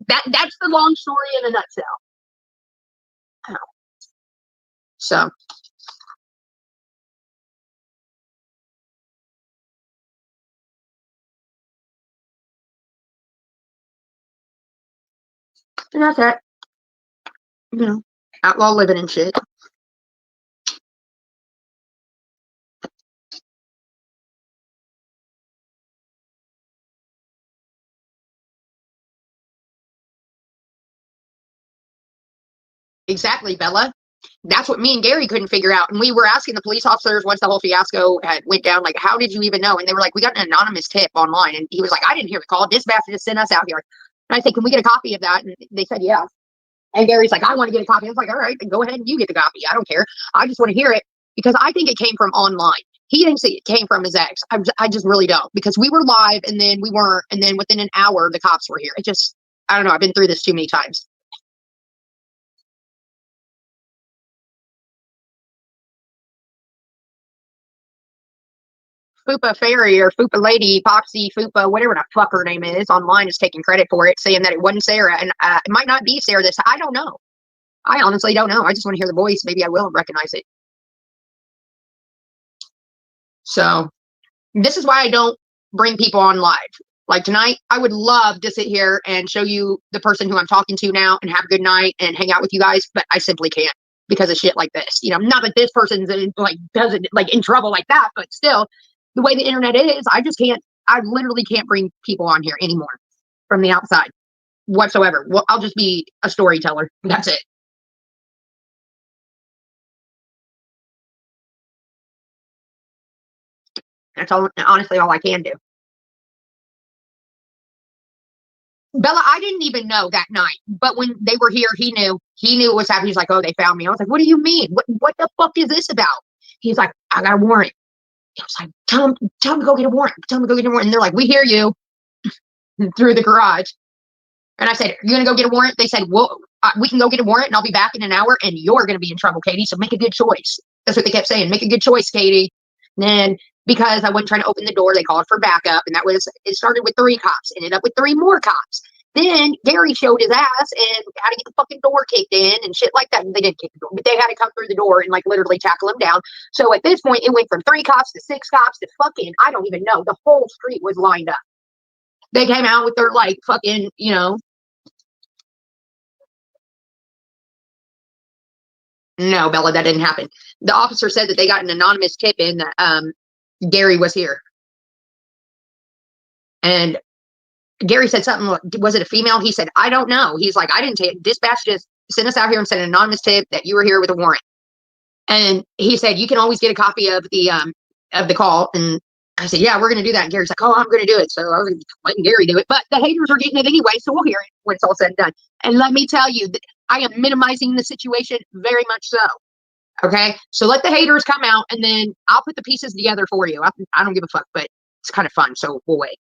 That's the long story in a nutshell. So and that's it. You know, outlaw living and shit. Exactly, Bella. That's what me and Gary couldn't figure out. And we were asking the police officers once the whole fiasco had went down, like, how did you even know? And they were like, we got an anonymous tip online. And he was like, I didn't hear the call. Dispatch just sent us out here. And I said, can we get a copy of that? And they said, yeah. And Gary's like, I want to get a copy. I was like, all right, then go ahead and you get the copy. I don't care. I just want to hear it because I think it came from online. He thinks it came from his ex. I just really don't, because we were live and then we weren't. And then within an hour, the cops were here. I don't know. I've been through this too many times. Fupa Fairy or Fupa Lady, Popsy, Fupa, whatever the fuck her name is, online is taking credit for it, saying that it wasn't Sarah. And it might not be Sarah this. I don't know. I honestly don't know. I just want to hear the voice. Maybe I will recognize it. So this is why I don't bring people on live. Like tonight, I would love to sit here and show you the person who I'm talking to now and have a good night and hang out with you guys, but I simply can't because of shit like this. You know, not that this person's like doesn't like in trouble like that, but still, the way the internet is, I just can't. I literally can't bring people on here anymore from the outside whatsoever. Well, I'll just be a storyteller. That's it. That's all. Honestly, all I can do. Bella, I didn't even know that night, but when they were here, he knew. He knew what was happening. He's like, "Oh, they found me." I was like, "What do you mean? What the fuck is this about?" He's like, "I got a warrant." I was like, tell him to go get a warrant. Tell him to go get a warrant." And they're like, "We hear you," through the garage. And I said, "You're gonna go get a warrant?" They said, "Well, we can go get a warrant, and I'll be back in an hour, and you're gonna be in trouble, Katie. So make a good choice." That's what they kept saying. Make a good choice, Katie. And then because I wasn't trying to open the door, they called for backup, and it started with 3 cops, ended up with 3 more cops. Then Gary showed his ass and had to get the fucking door kicked in and shit like that. And they didn't kick the door, but they had to come through the door and like literally tackle him down. So at this point, it went from 3 cops to 6 cops to fucking, I don't even know. The whole street was lined up. They came out with their like fucking, no, Bella, that didn't happen. The officer said that they got an anonymous tip in that Gary was here. And Gary said something, was it a female? He said, I don't know. He's like, I didn't take dispatch, just sent us out here and sent an anonymous tip that you were here with a warrant. And he said, you can always get a copy of the call. And I said, yeah, we're going to do that. And Gary's like, oh, I'm going to do it. So I was letting Gary do it. But the haters are getting it anyway, so we'll hear it when it's all said and done. And let me tell you, I am minimizing the situation very much so. Okay? So let the haters come out, and then I'll put the pieces together for you. I don't give a fuck, but it's kind of fun, so we'll wait.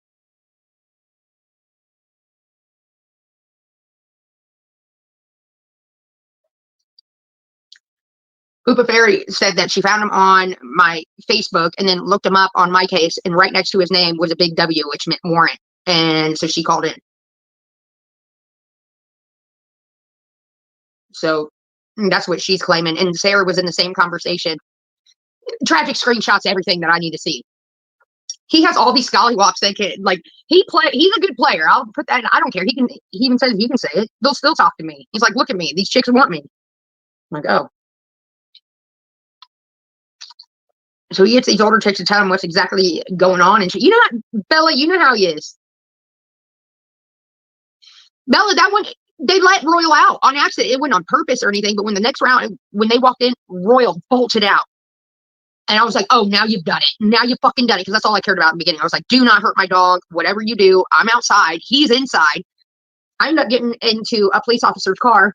Hoopa Fairy said that she found him on my Facebook and then looked him up on my case, and right next to his name was a big W, which meant warrant. And so she called in. So that's what she's claiming. And Sarah was in the same conversation. Tragic screenshots, everything that I need to see. He has all these scallywags that can like he's a good player. I'll put that in. I don't care. He even says he can say it. They'll still talk to me. He's like, look at me. These chicks want me. I'm like, oh. So he gets these older chicks to tell him what's exactly going on. And you know how, Bella, you know how he is. Bella, that one, they let Royal out on accident. It wasn't on purpose or anything, but when the next round, when they walked in, Royal bolted out. And I was like, oh, now you've done it. Now you fucking done it. Because that's all I cared about in the beginning. I was like, do not hurt my dog. Whatever you do, I'm outside. He's inside. I ended up getting into a police officer's car.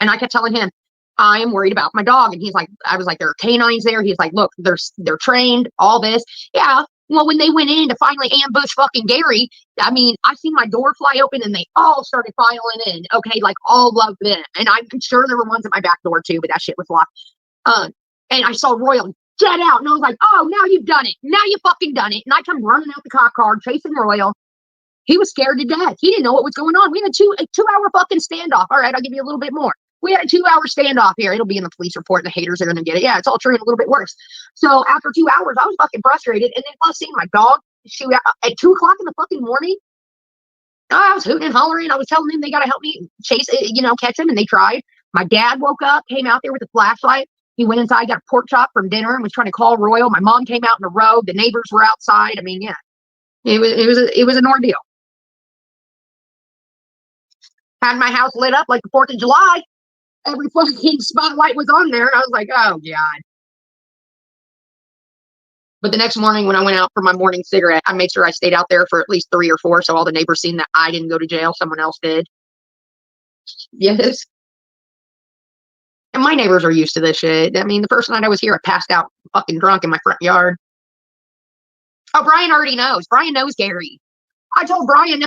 And I kept telling him, I am worried about my dog. And he's like, I was like, there are canines there. He's like, look, they're trained, all this. Yeah. Well, when they went in to finally ambush fucking Gary, I mean, I seen my door fly open and they all started filing in. Okay. Like all of them. And I'm sure there were ones at my back door too, but that shit was locked. And I saw Royal jet out and I was like, oh, now you've done it. Now you fucking done it. And I come running out the cop car, chasing Royal. He was scared to death. He didn't know what was going on. We had a 2-hour fucking standoff. All right, I'll give you a little bit more. We had a 2-hour standoff here. It'll be in the police report. The haters are going to get it. Yeah, it's all true and a little bit worse. So after 2 hours, I was fucking frustrated. And then plus seeing my dog shoot out at 2 o'clock in the fucking morning. I was hooting and hollering. I was telling them they got to help me chase it, catch him. And they tried. My dad woke up, came out there with a flashlight. He went inside, got a pork chop from dinner and was trying to call Royal. My mom came out in the road. The neighbors were outside. I mean, yeah, it was an ordeal. Had my house lit up like the 4th of July. Every fucking spotlight was on there. And I was like, oh, God. But the next morning when I went out for my morning cigarette, I made sure I stayed out there for at least 3 or 4. So all the neighbors seen that I didn't go to jail. Someone else did. Yes. And my neighbors are used to this shit. I mean, the first night I was here, I passed out fucking drunk in my front yard. Oh, Brian already knows. Brian knows Gary. I told Brian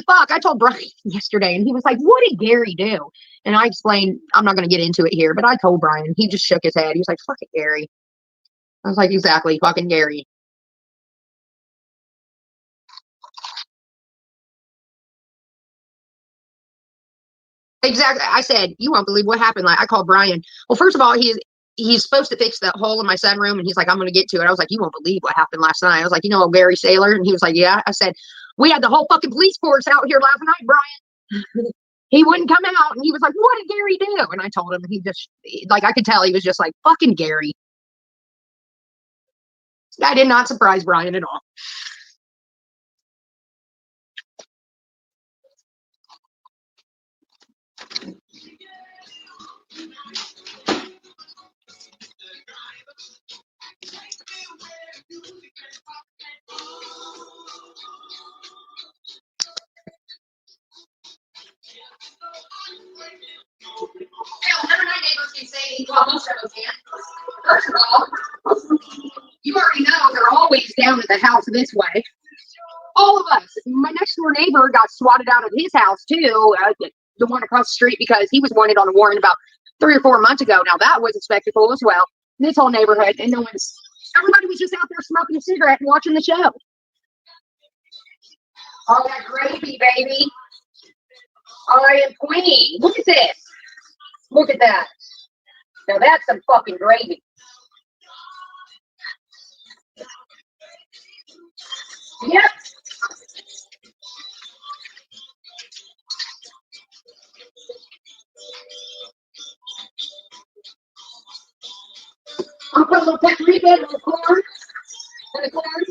yesterday, and he was like, what did Gary do? And I explained, I'm not going to get into it here, but I told Brian. He just shook his head. He was like, fuck it, Gary. I was like, exactly, fucking Gary. Exactly. I said, you won't believe what happened. Like, I called Brian. Well, first of all, he's supposed to fix that hole in my sunroom, and he's like, I'm going to get to it. I was like, you won't believe what happened last night. I was like, Gary Saylor? And he was like, yeah. I said, we had the whole fucking police force out here last night, Brian. He wouldn't come out, and he was like, what did Gary do? And I told him, he just, like, I could tell he was just like, fucking Gary. That did not surprise Brian at all. Hell, none of my neighbors can say anything. Well, most of them can. First of all, you already know they're always down at the house this way. All of us. My next door neighbor got swatted out of his house too, the one across the street, because he was wanted on a warrant about 3 or 4 months ago. Now that was a spectacle as well. This whole neighborhood, and everybody was just out there smoking a cigarette and watching the show. All that gravy, baby. I am queen. Look at this. Look at that. Now that's some fucking gravy. Yep. I'll put a little paprika in the corn. And the corn.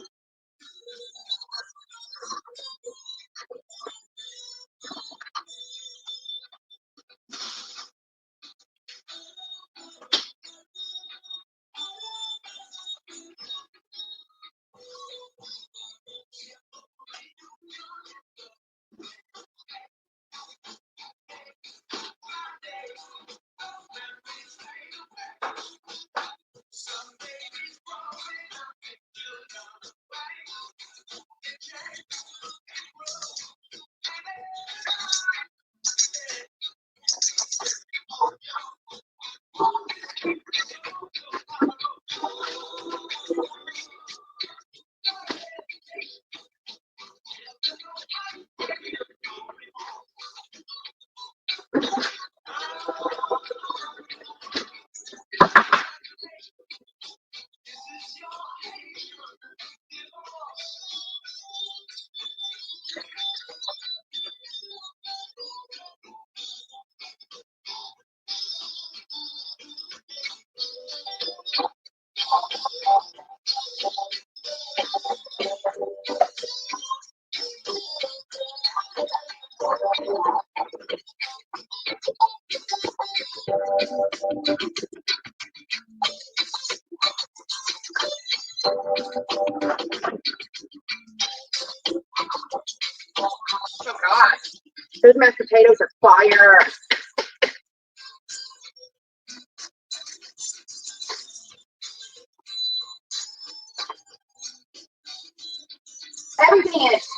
gosh. Those mashed potatoes are fire. Everything is.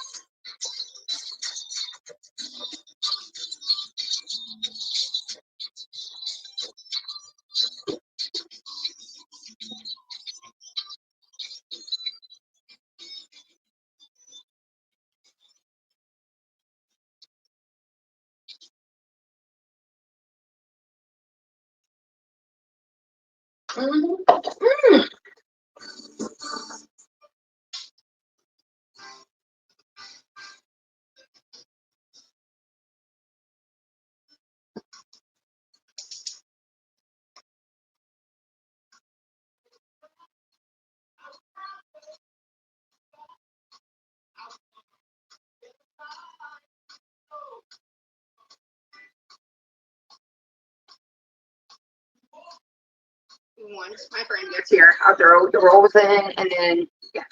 Mm. Once my friend gets here, I'll throw the rolls in and then, yeah.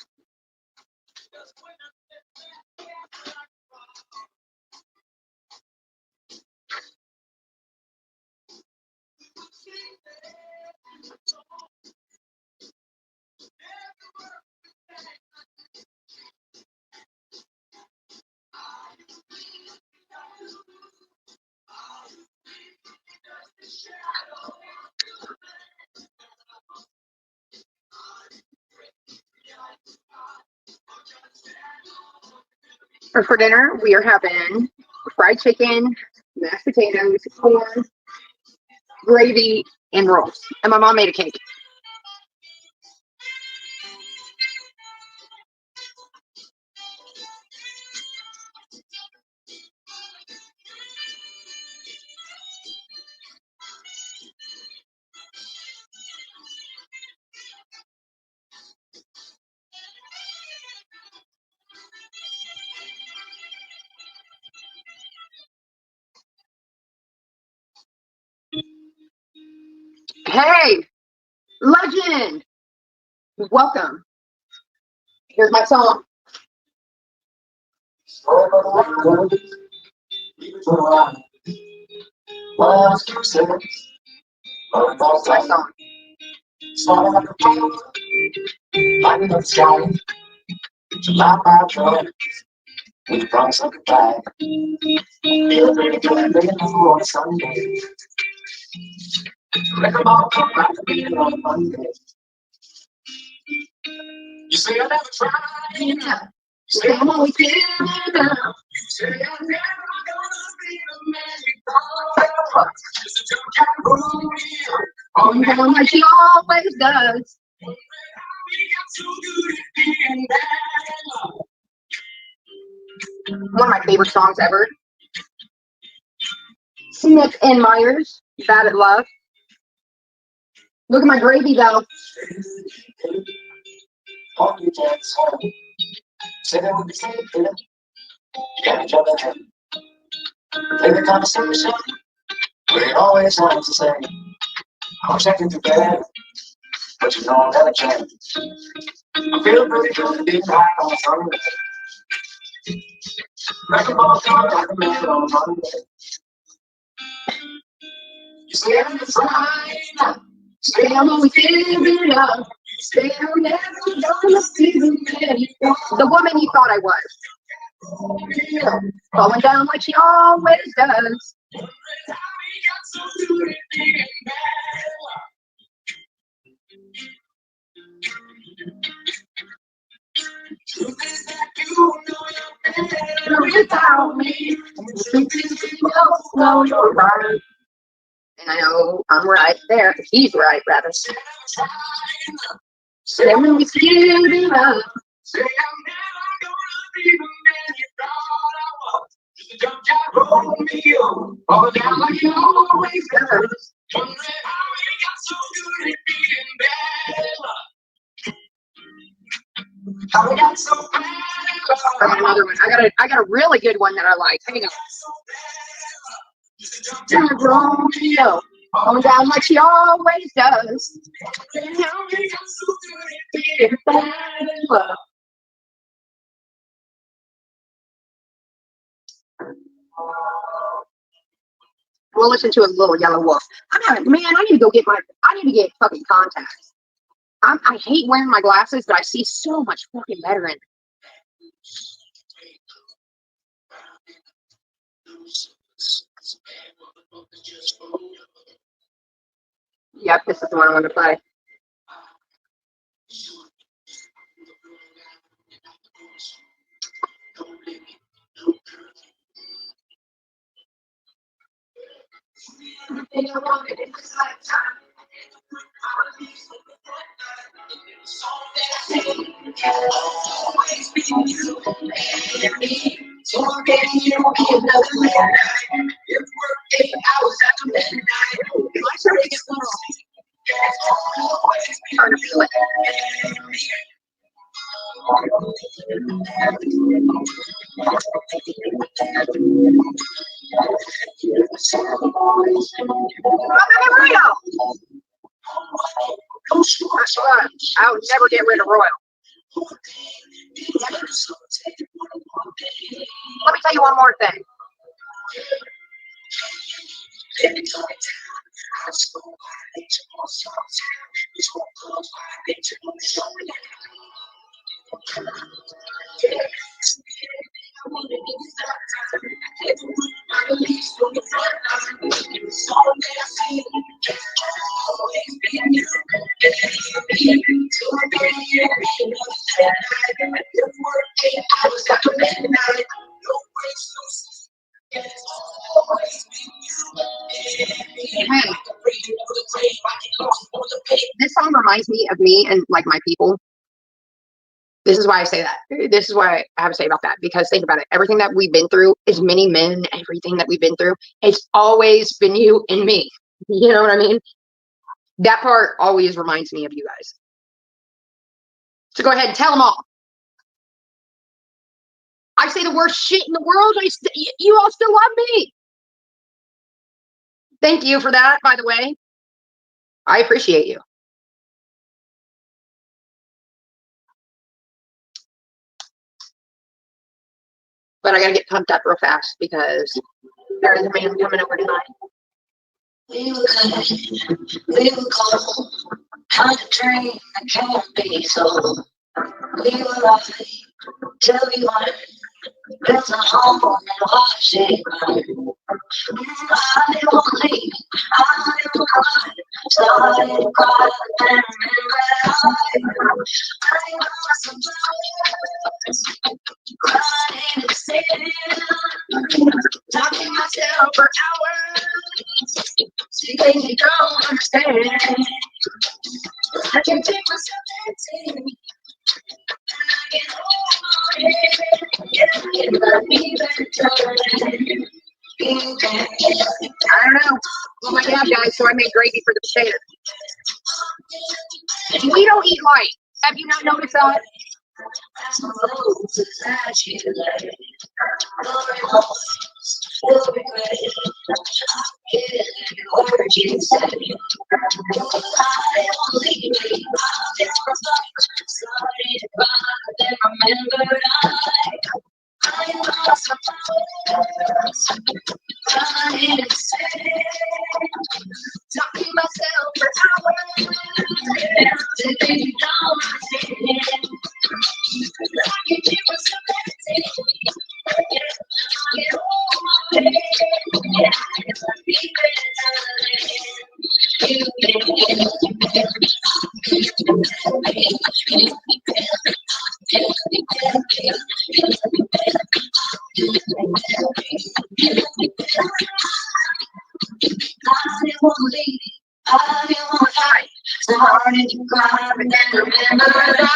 For dinner, we are having fried chicken, mashed potatoes, corn, gravy, and rolls. And my mom made a cake. Hey, legend! Welcome. Here's my song. My song. With the promise of goodbye. Feel pretty good, living on Sunday. Record ball come back to beat on Monday. You say I never tried. You say I'm always giving up. You say I'm never gonna be the man you thought. Just a joke I prove me. On down like she always does. We got so good at being bad. One of my favorite songs ever. Smith and Myers, Bad at Love. Look at my gravy though. Play the conversation, but it always sounds the same. I'm checking to bed, but you know I gotta change. I feel pretty good being high on Sunday. Record ball come like a man on Monday. You say I'm fine. Say I'm always giving up. You say I'm never gonna see the man. The woman you thought I was. Falling down like she always does. Without me, no, you're right. And I know I'm right there. He's right, rather. Say when we still do love. Say I'm never gonna be the man you thought I was. Just a jump job Romeo, fall down like he always does. Wondering how we got so good at being bad. How we got so bad. I got another one. I got a really good one that I like. Hang on. Just a jump job Romeo. Falling down like she always does. And how we got so good at being bad in love. We'll listen to a little Yellow Wolf. I need to go get I need to get fucking contacts. I hate wearing my glasses, but I see so much fucking better in them. Yep, this is the one I want to play. I'll never get rid of Royal. Let me tell you one more thing. This song reminds me of me and like my people. This is why I say that. This is why I have to say about that. Because think about it. Everything that we've been through, as many men, everything that we've been through, it's always been you and me. You know what I mean? That part always reminds me of you guys. So go ahead and tell them all. I say the worst shit in the world. You all still love me. Thank you for that, by the way. I appreciate you. But I gotta get pumped up real fast because there is a man coming over tonight. We were good. We were cold. Had a dream that can't be sold. We were right till we weren't. Built a home and watched it burn. I won't leave. I will cry. Started to cry and remember I was some crying in the sand. Talking myself for hours. See things you don't understand. I can take myself dancing. I don't know. Oh my God, guys, so I made gravy for the potatoes. We don't eat light. Have you not noticed that? Talking myself for hours. Started to cry, but then remembered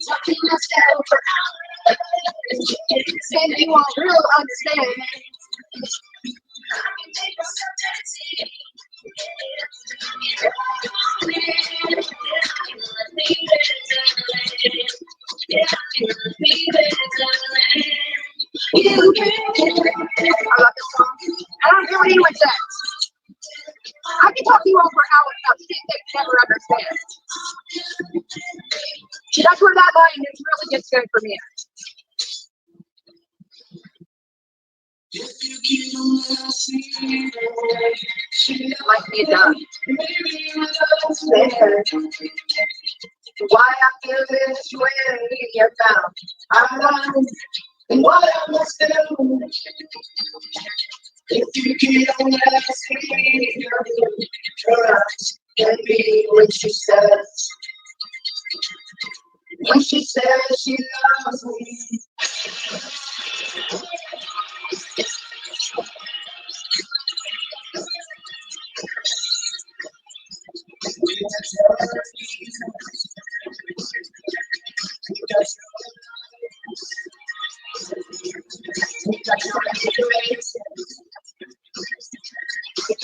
talking myself for hours. And you won't really understand. You can. I love this song. I don't care what anyone says. I can talk to you all for hours about shit that you never understand. That's where that line is really gets good for me. Might be done. Why I feel this way you're found. I'm running and what I must do. If you can't last me, trust can be when she says she loves me.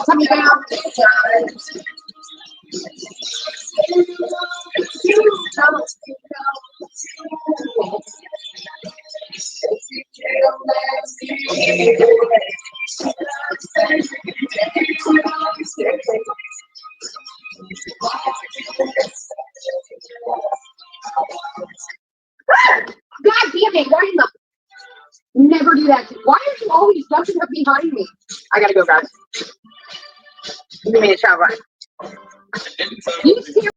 Come down, God damn it, why in the never do that. Why are you always jumping up behind me? I gotta go, guys. Give me a shot, right? You